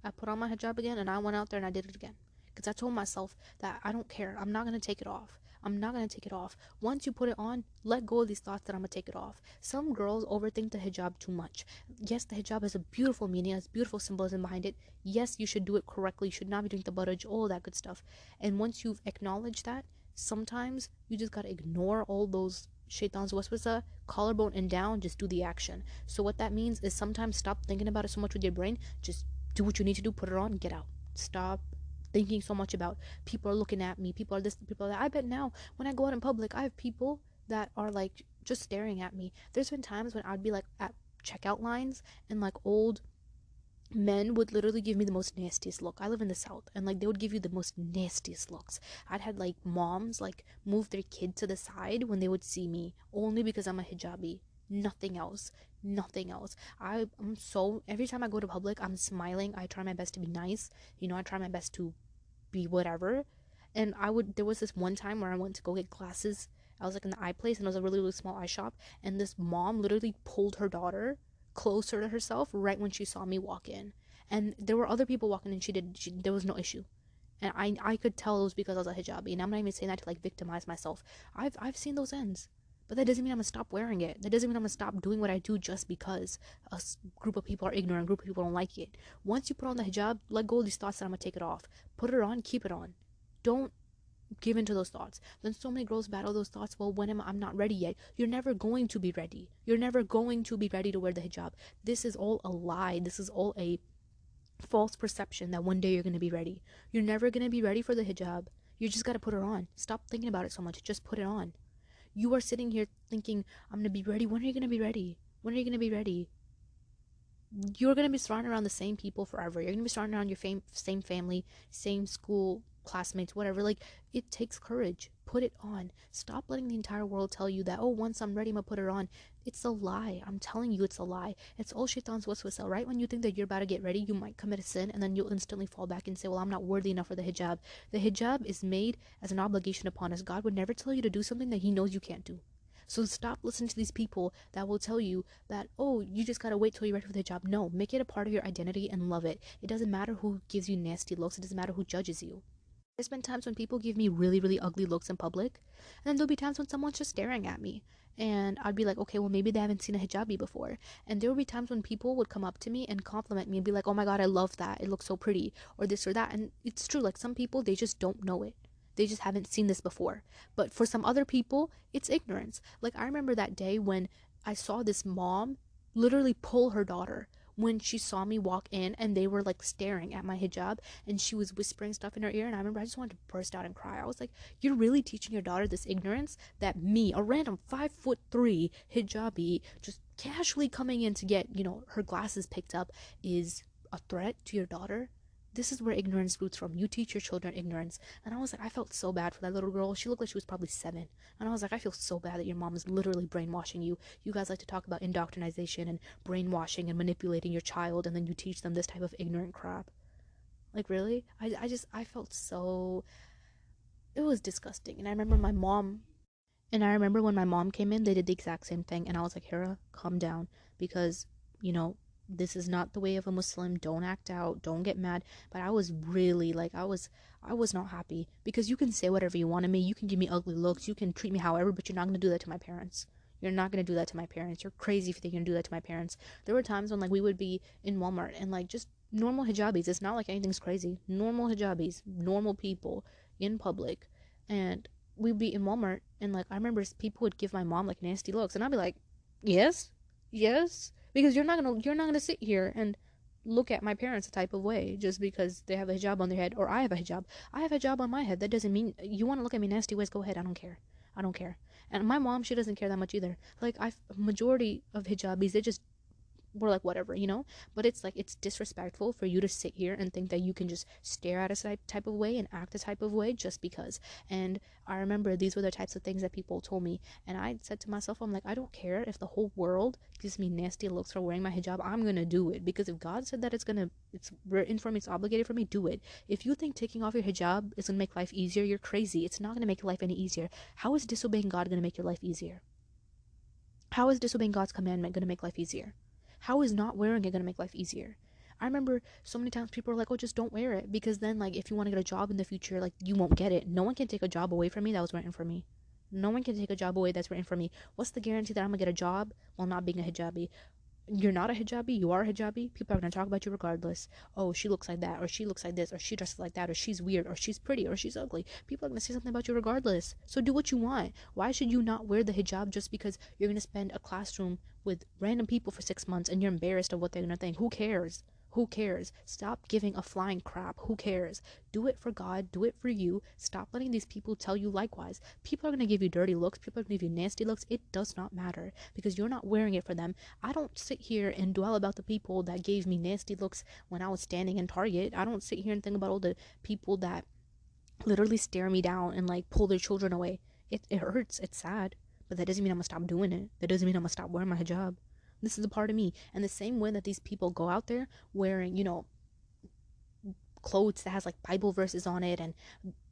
I put on my hijab again, and I went out there and I did it again. Because I told myself that I don't care. I'm not going to take it off. I'm not going to take it off. Once you put it on, let go of these thoughts that I'm going to take it off. Some girls overthink the hijab too much. Yes, the hijab has a beautiful meaning, has beautiful symbolism behind it. Yes, you should do it correctly. You should not be doing the tabarruj, all that good stuff. And once you've acknowledged that, sometimes you just got to ignore all those shaitan's waswasa, collarbone and down, just do the action. So what that means is sometimes stop thinking about it so much with your brain. Just do what you need to do, put it on, get out. Stop thinking so much about people are looking at me, people are this, people are that. I bet now when I go out in public, I have people that are like just staring at me. There's been times when I'd be like at checkout lines, and like old men would literally give me the most nastiest look. I live in the South, and like they would give you the most nastiest looks. I'd had like moms like move their kid to the side when they would see me, only because I'm a hijabi. Nothing else. I'm so, every time I go to public, I'm smiling. I try my best to be nice. I try my best to be whatever. And there was this one time where I went to go get glasses. I was like in the eye place, and it was a really, really small eye shop, and this mom literally pulled her daughter closer to herself right when she saw me walk in. And there were other people walking in, there was no issue. And I could tell it was because I was a hijabi. And I'm not even saying that to like victimize myself. I've seen those ends. But that doesn't mean I'm gonna stop wearing it. That doesn't mean I'm gonna stop doing what I do just because a group of people are ignorant, a group of people don't like it. Once you put on the hijab, let go of these thoughts that I'm gonna take it off. Put it on, keep it on. Don't give in to those thoughts. Then so many girls battle those thoughts. Well, I'm not ready yet. You're never going to be ready. You're never going to be ready to wear the hijab. This is all a lie. This is all a false perception that one day you're going to be ready. You're never going to be ready for the hijab. You just got to put it on. Stop thinking about it so much. Just put it on. You are sitting here thinking, I'm going to be ready. When are you going to be ready? When are you going to be ready? You're going to be surrounded around the same people forever. You're going to be surrounded around your same family, same school, classmates, whatever. Like, it takes courage. Put it on. Stop letting the entire world tell you that, oh, once I'm ready, I'm gonna put it on. It's a lie. I'm telling you, it's a lie. It's all shaitan's waswasa. Right when you think that you're about to get ready, you might commit a sin, and then you'll instantly fall back and say, well, I'm not worthy enough for the hijab. The hijab is made as an obligation upon us. God would never tell you to do something that he knows you can't do. So stop listening to these people that will tell you that, oh, you just gotta wait till you're ready for the hijab. No, make it a part of your identity and love it. It doesn't matter who gives you nasty looks. It doesn't matter who judges you. There's been times when people give me really, really ugly looks in public, and then there'll be times when someone's just staring at me, and I'd be like, okay, well, maybe they haven't seen a hijabi before. And there would be times when people would come up to me and compliment me and be like, oh my god, I love that, it looks so pretty, or this or that. And it's true, like, some people, they just don't know it. They just haven't seen this before. But for some other people, it's ignorance. Like, I remember that day when I saw this mom literally pull her daughter when she saw me walk in, and they were like staring at my hijab, and she was whispering stuff in her ear. And I remember I just wanted to burst out and cry. I was like, you're really teaching your daughter this ignorance that me, a random 5'3" hijabi, just casually coming in to get, her glasses picked up, is a threat to your daughter? This is where ignorance roots from. You teach your children ignorance. And I was like, I felt so bad for that little girl. She looked like she was probably 7. And I was like, I feel so bad that your mom is literally brainwashing you. You guys like to talk about indoctrination and brainwashing and manipulating your child, and then you teach them this type of ignorant crap. Like, really? I felt so... It was disgusting. And I remember when my mom came in, they did the exact same thing. And I was like, Hera, calm down. Because, this is not the way of a Muslim. Don't act out. Don't get mad. But I was really, like, I was not happy. Because you can say whatever you want to me. You can give me ugly looks. You can treat me however, but you're not going to do that to my parents. You're not going to do that to my parents. You're crazy if you're going to do that to my parents. There were times when, like, we would be in Walmart and, like, just normal hijabis. It's not like anything's crazy. Normal hijabis. Normal people in public. And we'd be in Walmart, and like I remember people would give my mom like nasty looks, and I'd be like, yes, yes, because you're not gonna sit here and look at my parents a type of way just because they have a hijab on their head or I have a hijab. I have a hijab on my head. That doesn't mean you want to look at me nasty ways. Go ahead. I don't care. I don't care. And my mom, she doesn't care that much either. Like I, majority of hijabis, they just we're like whatever, but it's like it's disrespectful for you to sit here and think that you can just stare at a type of way and act a type of way just because. And I remember these were the types of things that people told me, and I said to myself, I'm like, I don't care if the whole world gives me nasty looks for wearing my hijab. I'm gonna do it because if God said that it's written for me, it's obligated for me, do it. If you think taking off your hijab is gonna make life easier, you're crazy. It's not gonna make life any easier. How is disobeying God gonna make your life easier? How is disobeying God's commandment gonna make life easier? How is not wearing it gonna make life easier? I remember so many times people are like, oh, just don't wear it because then, like, if you want to get a job in the future, like, you won't get it. No one can take a job away from me that was written for me. No one can take a job away that's written for me. What's the guarantee that I'm gonna get a job while not being a hijabi? You're not a hijabi, you are a hijabi, people are going to talk about you regardless. Oh, she looks like that, or she looks like this, or she dresses like that, or she's weird, or she's pretty, or she's ugly. People are going to say something about you regardless. So do what you want. Why should you not wear the hijab just because you're going to spend a classroom with random people for 6 months and you're embarrassed of what they're going to think? Who cares? Who cares? Stop giving a flying crap. Who cares? Do it for God. Do it for you. Stop letting these people tell you likewise. People are going to give you dirty looks. People are going to give you nasty looks. It does not matter because you're not wearing it for them. I don't sit here and dwell about the people that gave me nasty looks when I was standing in Target. I don't sit here and think about all the people that literally stare me down and like pull their children away. It hurts. It's sad. But that doesn't mean I'm going to stop doing it. That doesn't mean I'm going to stop wearing my hijab. This is a part of me. And the same way that these people go out there wearing, clothes that has like Bible verses on it and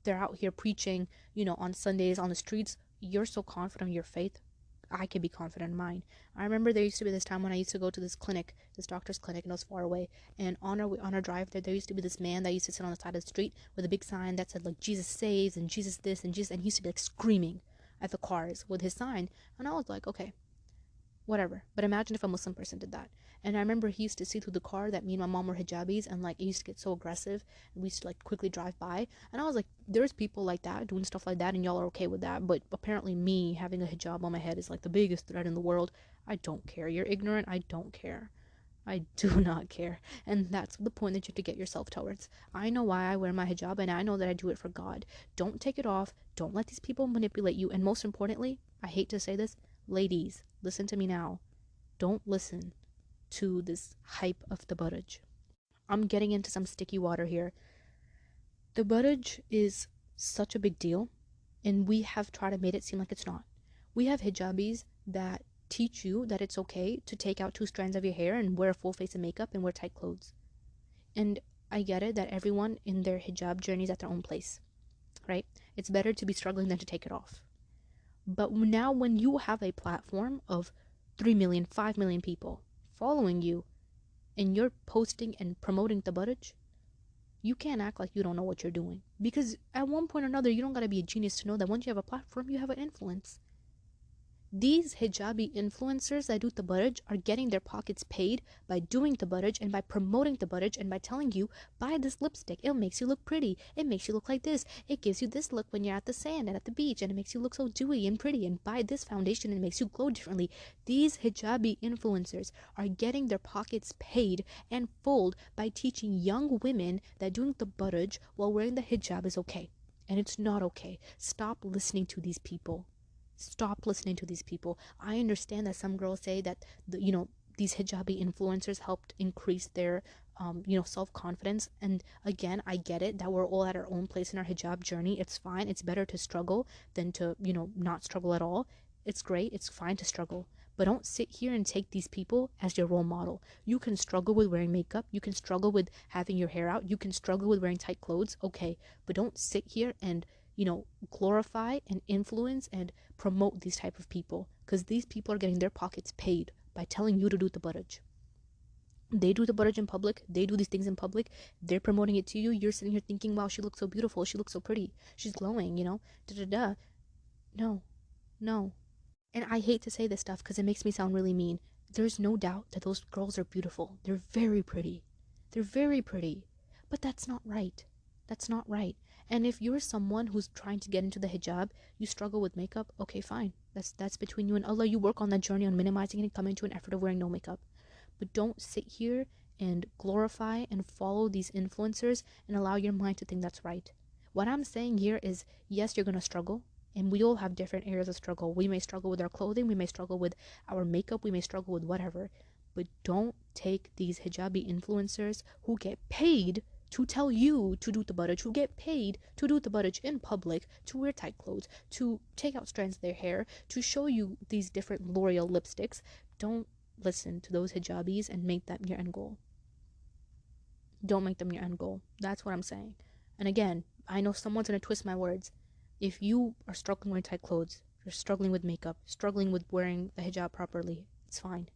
they're out here preaching, on Sundays on the streets, you're so confident in your faith. I can be confident in mine. I remember there used to be this time when I used to go to this clinic, this doctor's clinic, and it was far away. And on our drive there used to be this man that used to sit on the side of the street with a big sign that said like Jesus saves and Jesus this and Jesus, and he used to be like screaming at the cars with his sign. And I was like, okay, whatever. But imagine if a Muslim person did that. And I remember he used to see through the car that me and my mom were hijabis, and like it used to get so aggressive, and we used to like quickly drive by. And I was like, there's people like that doing stuff like that, and y'all are okay with that. But apparently, me having a hijab on my head is like the biggest threat in the world. I don't care. You're ignorant. I don't care. I do not care. And that's the point that you have to get yourself towards. I know why I wear my hijab, and I know that I do it for God. Don't take it off. Don't let these people manipulate you. And most importantly, I hate to say this, ladies, listen to me now. Don't listen to this hype of the budage. I'm getting into some sticky water here. The budage is such a big deal, and we have tried to make it seem like it's not. We have hijabis that teach you that it's okay to take out 2 strands of your hair and wear a full face of makeup and wear tight clothes. And I get it that everyone in their hijab journey is at their own place, right? It's better to be struggling than to take it off. But now when you have a platform of 3 million, 5 million people following you and you're posting and promoting the budage, you can't act like you don't know what you're doing. Because at one point or another, you don't gotta be a genius to know that once you have a platform, you have an influence. These hijabi influencers that do the budage are getting their pockets paid by doing the budage and by promoting the budage and by telling you, buy this lipstick, it makes you look pretty, it makes you look like this, it gives you this look when you're at the sand and at the beach, and it makes you look so dewy and pretty, and buy this foundation and it makes you glow differently. These hijabi influencers are getting their pockets paid and full by teaching young women that doing the budage while wearing the hijab is okay. And it's not okay. Stop listening to these people. Stop listening to these people. I understand that some girls say that these hijabi influencers helped increase their self-confidence, and again, I get it that we're all at our own place in our hijab journey. It's fine. It's better to struggle than to not struggle at all. It's great. It's fine to struggle, but don't sit here and take these people as your role model. You can struggle with wearing makeup, you can struggle with having your hair out, you can struggle with wearing tight clothes, okay, but don't sit here and glorify and influence and promote these type of people, because these people are getting their pockets paid by telling you to do the budage. They do the budage in public, they do these things in public, they're promoting it to you, you're sitting here thinking, wow, she looks so beautiful, she looks so pretty, she's glowing, no. And I hate to say this stuff because it makes me sound really mean. There's no doubt that those girls are beautiful. They're very pretty, but that's not right. That's not right. And if you're someone who's trying to get into the hijab, you struggle with makeup, okay, fine. That's between you and Allah. You work on that journey on minimizing it and come into an effort of wearing no makeup. But don't sit here and glorify and follow these influencers and allow your mind to think that's right. What I'm saying here is, yes, you're going to struggle. And we all have different areas of struggle. We may struggle with our clothing. We may struggle with our makeup. We may struggle with whatever. But don't take these hijabi influencers who get paid to tell you to do tabarruj, who get paid to do tabarruj in public, to wear tight clothes, to take out strands of their hair, to show you these different L'Oreal lipsticks. Don't listen to those hijabis and make that your end goal. Don't make them your end goal. That's what I'm saying. And again, I know someone's going to twist my words. If you are struggling with tight clothes, you're struggling with makeup, struggling with wearing the hijab properly, it's fine.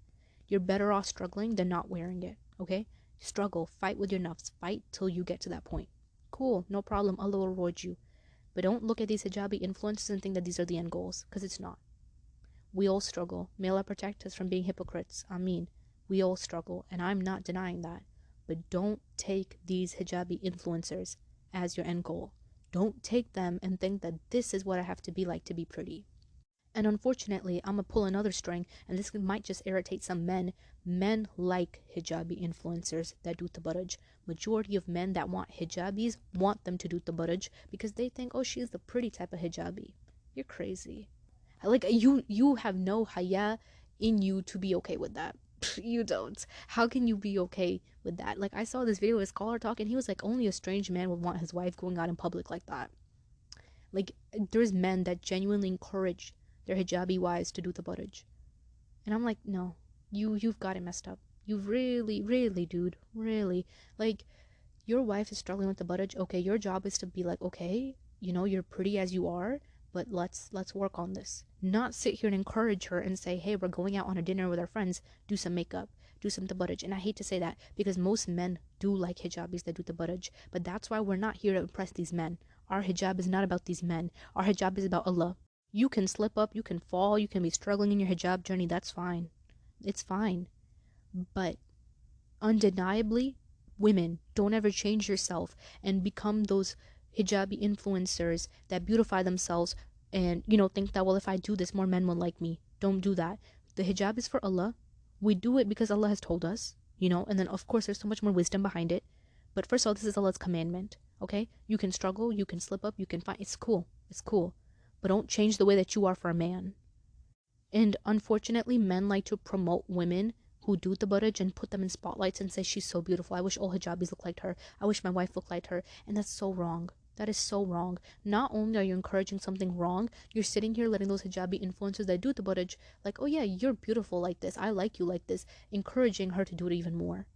You're better off struggling than not wearing it, okay? Struggle, fight with your nafs, fight till you get to that point. Cool, no problem, Allah will reward you. But don't look at these hijabi influences and think that these are the end goals, because it's not. We all struggle. May Allah protect us from being hypocrites. Ameen. We all struggle, and I'm not denying that. But don't take these hijabi influencers as your end goal. Don't take them and think that this is what I have to be like to be pretty. And unfortunately, I'm going to pull another string, and this might just irritate some men. Men like hijabi influencers that do tabarruj. Majority of men that want hijabis want them to do tabarruj because they think, oh, she's the pretty type of hijabi. You're crazy. Like, you have no haya in you to be okay with that. You don't. How can you be okay with that? Like, I saw this video of a scholar talking. He was like, only a strange man would want his wife going out in public like that. Like, there's men that genuinely encourage their hijabi wives to do tabarruj. And I'm like, no, you've got it messed up. You really, dude, really. Like, your wife is struggling with tabarruj. Okay, your job is to be like, okay, you know, you're pretty as you are, but let's work on this. Not sit here and encourage her and say, hey, we're going out on a dinner with our friends, do some makeup, do some tabarruj. And I hate to say that because most men do like hijabis that do tabarruj, but that's why we're not here to impress these men. Our hijab is not about these men. Our hijab is about Allah. You can slip up, you can fall, you can be struggling in your hijab journey, that's fine. It's fine. But undeniably, women, don't ever change yourself and become those hijabi influencers that beautify themselves and, you know, think that, well, if I do this, more men will like me. Don't do that. The hijab is for Allah. We do it because Allah has told us, you know, and then of course there's so much more wisdom behind it. But first of all, this is Allah's commandment, okay? You can struggle, you can slip up, you can fight. It's cool. It's cool. But don't change the way that you are for a man. And unfortunately, men like to promote women who do tabarruj and put them in spotlights and say, she's so beautiful. I wish all hijabis looked like her. I wish my wife looked like her. And that's so wrong. That is so wrong. Not only are you encouraging something wrong, you're sitting here letting those hijabi influencers that do tabarruj, like, oh yeah, you're beautiful like this. I like you like this. Encouraging her to do it even more.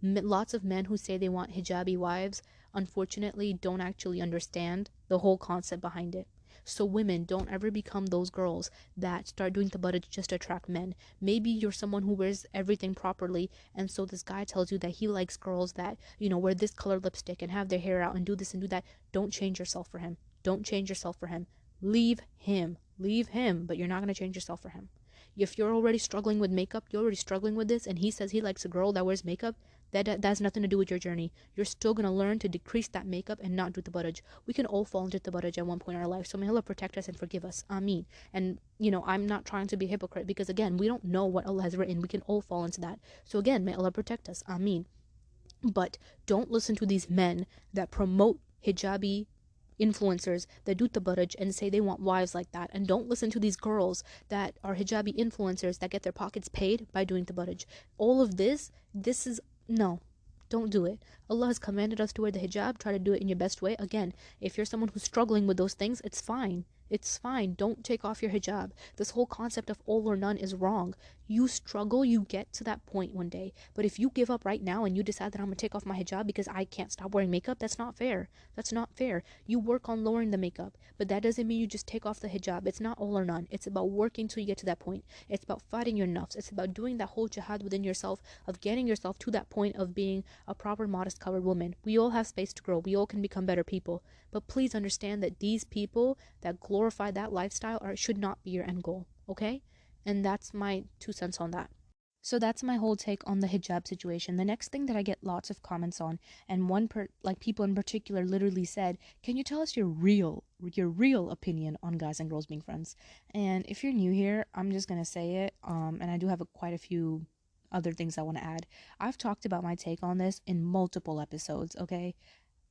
Lots of men who say they want hijabi wives, unfortunately, don't actually understand the whole concept behind it. So women, don't ever become those girls that start doing tabarruj just to attract men. Maybe you're someone who wears everything properly, and so this guy tells you that he likes girls that, you know, wear this color lipstick and have their hair out and do this and do that. Don't change yourself for him. Don't change yourself for him. Leave him. Leave him, but you're not going to change yourself for him. If you're already struggling with makeup, you're already struggling with this, and he says he likes a girl that wears makeup, that has nothing to do with your journey. You're still going to learn to decrease that makeup and not do tabarruj. We can all fall into tabarruj at one point in our life, so may Allah protect us and forgive us. Ameen. And, you know, I'm not trying to be a hypocrite because, again, we don't know what Allah has written. We can all fall into that. So, again, may Allah protect us. Ameen. But don't listen to these men that promote hijabi influencers that do tabarruj and say they want wives like that. And don't listen to these girls that are hijabi influencers that get their pockets paid by doing tabarruj. All of this is no, don't do it. Allah has commanded us to wear the hijab. Try to do it in your best way. Again, if you're someone who's struggling with those things, it's fine. It's fine. Don't take off your hijab. This whole concept of all or none is wrong. You struggle, you get to that point one day. But if you give up right now and you decide that I'm going to take off my hijab because I can't stop wearing makeup, that's not fair. That's not fair. You work on lowering the makeup, but that doesn't mean you just take off the hijab. It's not all or none. It's about working till you get to that point. It's about fighting your nafs. It's about doing that whole jihad within yourself of getting yourself to that point of being a proper, modest, covered woman. We all have space to grow. We all can become better people. But please understand that these people that glorify that lifestyle should not be your end goal, okay? And that's my 2 cents on that. So that's my whole take on the hijab situation. The next thing that I get lots of comments on, and like people in particular literally said, "Can you tell us your real opinion on guys and girls being friends?" And if you're new here, I'm just gonna say it. And I do have quite a few other things I want to add. I've talked about my take on this in multiple episodes. Okay,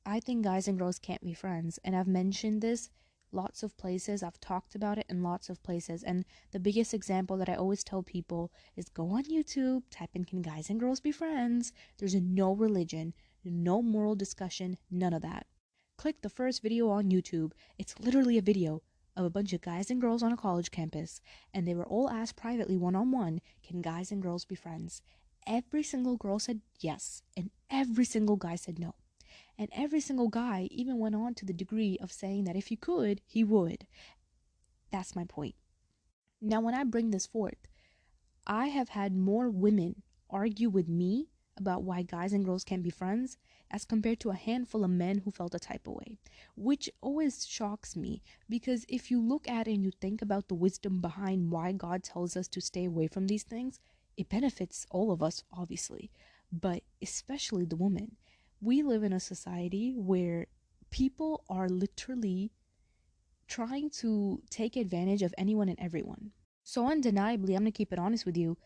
I think guys and girls can't be friends, and I've mentioned this lots of places. I've talked about it in lots of places, and the biggest example that I always tell people is go on YouTube, type in "can guys and girls be friends?" There's no religion, no moral discussion, none of that. Click the first video on YouTube. It's literally a video of a bunch of guys and girls on a college campus, and they were all asked privately one-on-one, "Can guys and girls be friends?" Every single girl said yes, and every single guy said no. And every single guy even went on to the degree of saying that if he could, he would. That's my point. Now, when I bring this forth, I have had more women argue with me about why guys and girls can't be friends as compared to a handful of men who felt a type of way, which always shocks me because if you look at it and you think about the wisdom behind why God tells us to stay away from these things, it benefits all of us, obviously, but especially the woman. We live in a society where people are literally trying to take advantage of anyone and everyone. So undeniably, I'm going to keep it honest with you,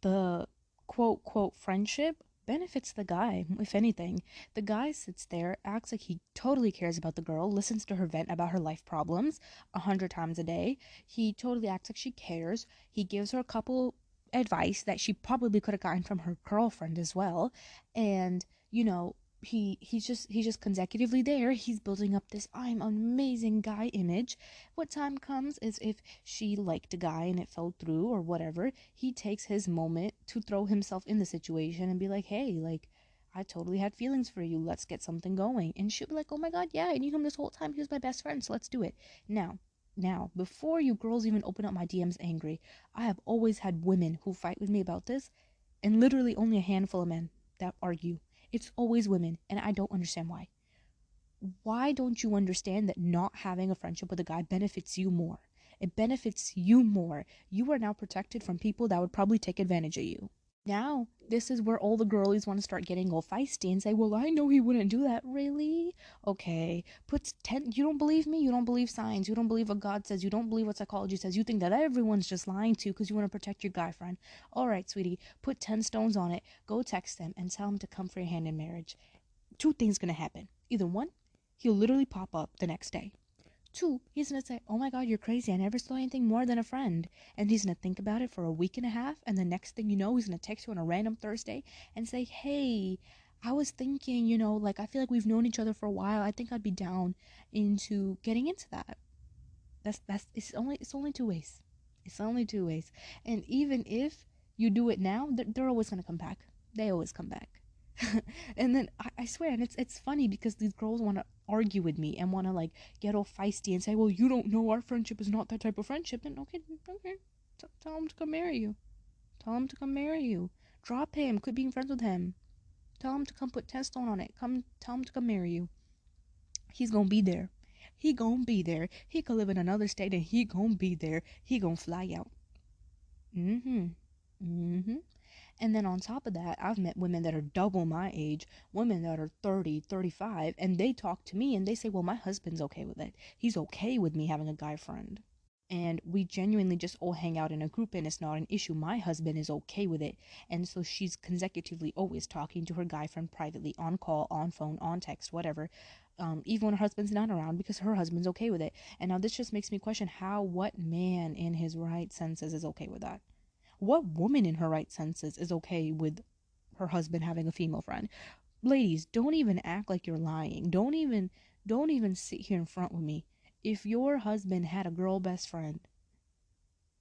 the quote quote friendship benefits the guy. If anything, the guy sits there, acts like he totally cares about the girl, listens to her vent about her life problems 100 times a day. He totally acts like she cares. He gives her a couple advice that she probably could have gotten from her girlfriend as well. And he's just consecutively there. He's building up this "I'm an amazing guy" image. What time comes is if she liked a guy and it fell through or whatever, he takes his moment to throw himself in the situation and be like, "Hey, like, I totally had feelings for you. Let's get something going." And she'll be like, "Oh my god, yeah, I knew him this whole time. He was my best friend, so let's do it." Now, before you girls even open up my DMs angry, I have always had women who fight with me about this, and literally only a handful of men that argue. It's always women, and I don't understand why. Why don't you understand that not having a friendship with a guy benefits you more? It benefits you more. You are now protected from people that would probably take advantage of you. Now, this is where all the girlies want to start getting all feisty and say, "Well, I know he wouldn't do that." Really? Okay. You don't believe me? You don't believe science? You don't believe what God says? You don't believe what psychology says? You think that everyone's just lying to you because you want to protect your guy friend? All right, sweetie, put 10 stones on it. Go text them and tell him to come for your hand in marriage. Two things going to happen. Either one, he'll literally pop up the next day. Two, he's going to say, "Oh my god, you're crazy. I never saw anything more than a friend." And he's going to think about it for a week and a half. And the next thing you know, he's going to text you on a random Thursday and say, "Hey, I was thinking, like, I feel like we've known each other for a while. I think I'd be down into getting into that." It's only two ways. It's only two ways. And even if you do it now, they're always going to come back. They always come back. And then I swear, and it's funny because these girls want to argue with me and want to like get all feisty and say, "Well, you don't know, our friendship is not that type of friendship." Then okay, tell him to come marry you. Tell him to come marry you. Drop him. Quit being friends with him. Tell him to come put 10 stone on it. Tell him to come marry you. He's gonna be there. He gonna be there. He could live in another state and he gonna be there. He gonna fly out. Mm-hmm. Mm-hmm. And then on top of that, I've met women that are double my age, women that are 30, 35, and they talk to me and they say, "Well, my husband's okay with it. He's okay with me having a guy friend." And we genuinely just all hang out in a group and it's not an issue. My husband is okay with it. And so she's consecutively always talking to her guy friend privately, on call, on phone, on text, whatever, even when her husband's not around because her husband's okay with it. And now this just makes me question what man in his right senses is okay with that? What woman in her right senses is okay with her husband having a female friend? Ladies, don't even act like you're lying. Don't even sit here in front with me. If your husband had a girl best friend,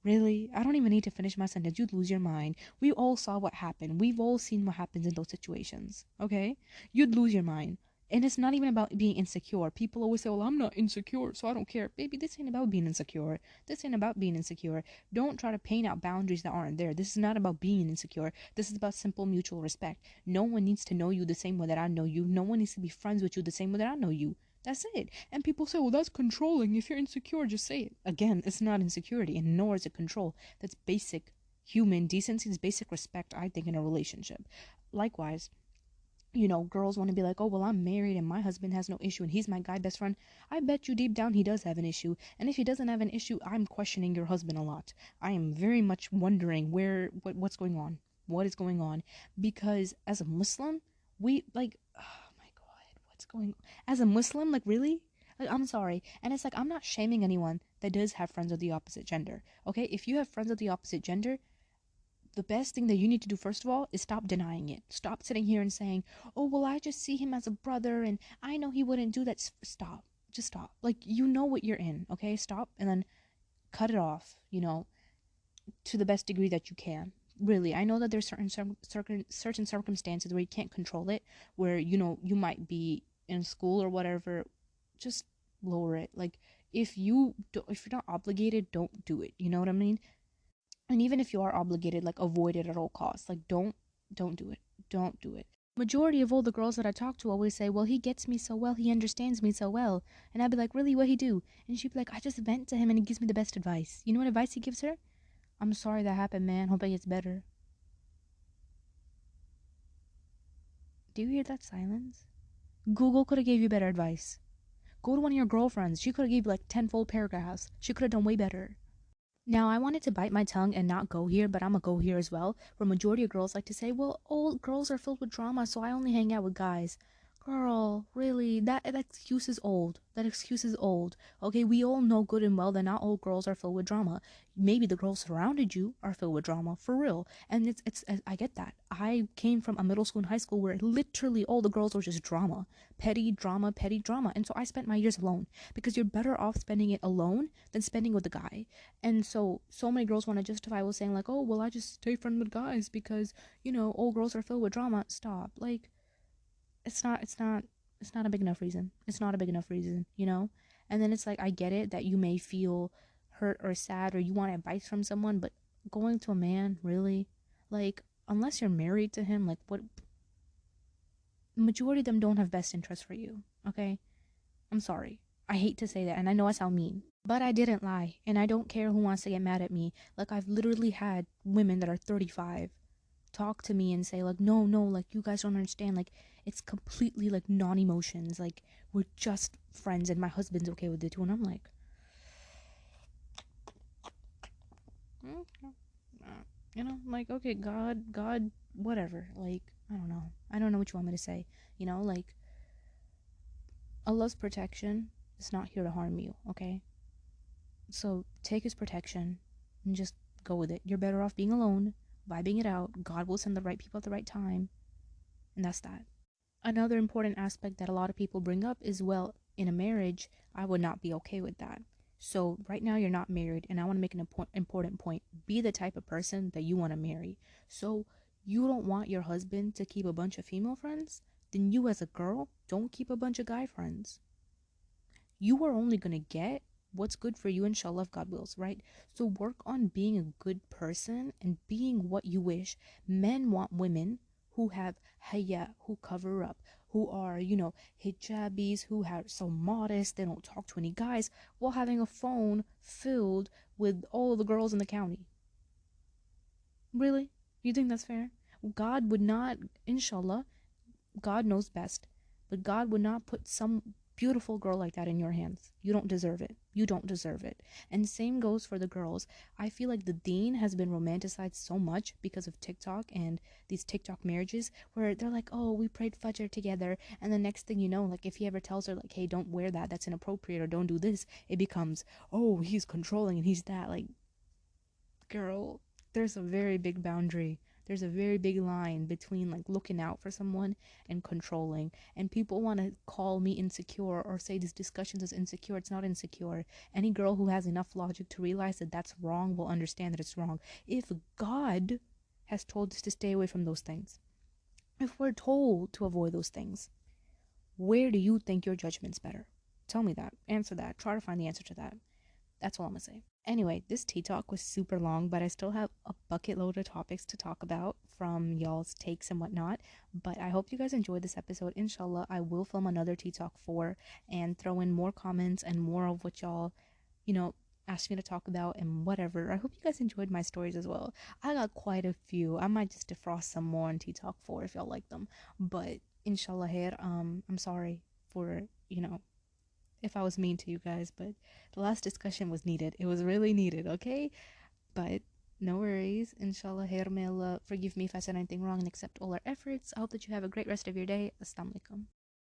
really? I don't even need to finish my sentence. You'd lose your mind. We all saw what happened. We've all seen what happens in those situations. Okay? You'd lose your mind. And it's not even about being insecure. People always say, "Well, I'm not insecure, so I don't care." Baby, this ain't about being insecure. This ain't about being insecure. Don't try to paint out boundaries that aren't there. This is not about being insecure. This is about simple mutual respect. No one needs to know you the same way that I know you. No one needs to be friends with you the same way that I know you. That's it. And people say, "Well, that's controlling. If you're insecure, just say it." Again, it's not insecurity, and nor is it control. That's basic human decency is basic respect, I think, in a relationship. Likewise, you know, girls want to be like, oh, well, I'm married and my husband has no issue and he's my guy best friend. I bet you deep down he does have an issue. And if he doesn't have an issue, I'm questioning your husband a lot. I am very much wondering what's going on. What is going on? Because as a Muslim, we like, oh my God, what's going on? As a Muslim, like, really? Like, I'm sorry. And it's like, I'm not shaming anyone that does have friends of the opposite gender. Okay? If you have friends of the opposite gender, the best thing that you need to do first of all is stop denying it. Stop sitting here and saying, oh, well, I just see him as a brother and I know he wouldn't do that. Stop. Just stop. Like, you know what you're in. Okay, stop. And then cut it off, you know, to the best degree that you can. Really, I know that there's certain circumstances where you can't control it, where, you know, you might be in school or whatever. Just lower it. Like, if if you're not obligated, don't do it. You know what I mean? And even if you are obligated, like, avoid it at all costs. Like, don't do it. Don't do it. Majority of all the girls that I talk to always say, well, he gets me so well, he understands me so well. And I'd be like, really, what he do? And she'd be like, I just vent to him and he gives me the best advice. You know what advice he gives her? I'm sorry that happened, man. Hope it gets better. Do you hear that silence? Google could have gave you better advice. Go to one of your girlfriends. She could have gave you like 10 full paragraphs. She could have done way better. Now, I wanted to bite my tongue and not go here, but I'm gonna go here as well, where majority of girls like to say, well, all girls are filled with drama, so I only hang out with guys. Girl, really, that excuse is old. That excuse is old. Okay, we all know good and well that not all girls are filled with drama. Maybe the girls surrounded you are filled with drama, for real. And I get that. I came from a middle school and high school where literally all the girls were just drama. Petty drama, petty drama. And so I spent my years alone, because you're better off spending it alone than spending with a guy. And so many girls want to justify with saying like, oh, well, I just stay friends with guys because, you know, all girls are filled with drama. Stop. Like, it's not a big enough reason. It's not a big enough reason, you know? And then it's like, I get it that you may feel hurt or sad or you want advice from someone, but going to a man, really? Like, unless you're married to him, like, what? Majority of them don't have best interest for you, okay? I'm sorry. I hate to say that, and I know I sound mean, but I didn't lie, and I don't care who wants to get mad at me. Like, I've literally had women that are 35 talk to me and say like, no, like, you guys don't understand, like, it's completely like non-emotions, like, we're just friends and my husband's okay with it too. And I'm like, you know, like, okay, God, whatever. Like, I don't know what you want me to say, you know? Like, Allah's protection is not here to harm you, okay? So take his protection and just go with it. You're better off being alone, vibing it out. God will send the right people at the right time, and that's that. Another important aspect that a lot of people bring up is, well, in a marriage, I would not be okay with that. So right now you're not married, and I want to make an important point. Be the type of person that you want to marry. So you don't want your husband to keep a bunch of female friends? Then you as a girl, don't keep a bunch of guy friends. You are only going to get what's good for you, inshallah, if God wills, right? So work on being a good person and being what you wish. Men want women who have haya, who cover up, who are, you know, hijabis, who are so modest, they don't talk to any guys, while having a phone filled with all the girls in the county. Really? You think that's fair? God would not, inshallah, God knows best, but God would not put some beautiful girl like that in your hands. You don't deserve it. You don't deserve it. And same goes for the girls. I feel like the deen has been romanticized so much because of TikTok and these TikTok marriages, where they're like, oh, we prayed Fajr together, and the next thing you know, like, if he ever tells her like, hey, don't wear that, that's inappropriate, or don't do this, it becomes, oh, he's controlling and he's that. Like, girl, there's a very big boundary. There's a very big line between like looking out for someone and controlling. And people want to call me insecure or say this discussion is insecure. It's not insecure. Any girl who has enough logic to realize that that's wrong will understand that it's wrong. If God has told us to stay away from those things, if we're told to avoid those things, where do you think your judgment's better? Tell me that. Answer that. Try to find the answer to that. That's all I'm gonna say. Anyway, this tea talk was super long, but I still have a bucket load of topics to talk about from y'all's takes and whatnot. But I hope you guys enjoyed this episode. Inshallah, I will film another tea talk 4 and throw in more comments and more of what y'all, you know, asked me to talk about and whatever. I hope you guys enjoyed my stories as well. I got quite a few. I might just defrost some more on Tea Talk 4 if y'all like them. But inshallah khair, I'm sorry for, if I was mean to you guys, but the last discussion was needed. It was really needed, okay? But no worries. Inshallah khair, may Allah forgive me if I said anything wrong and accept all our efforts. I hope that you have a great rest of your day. Assalamu alaikum.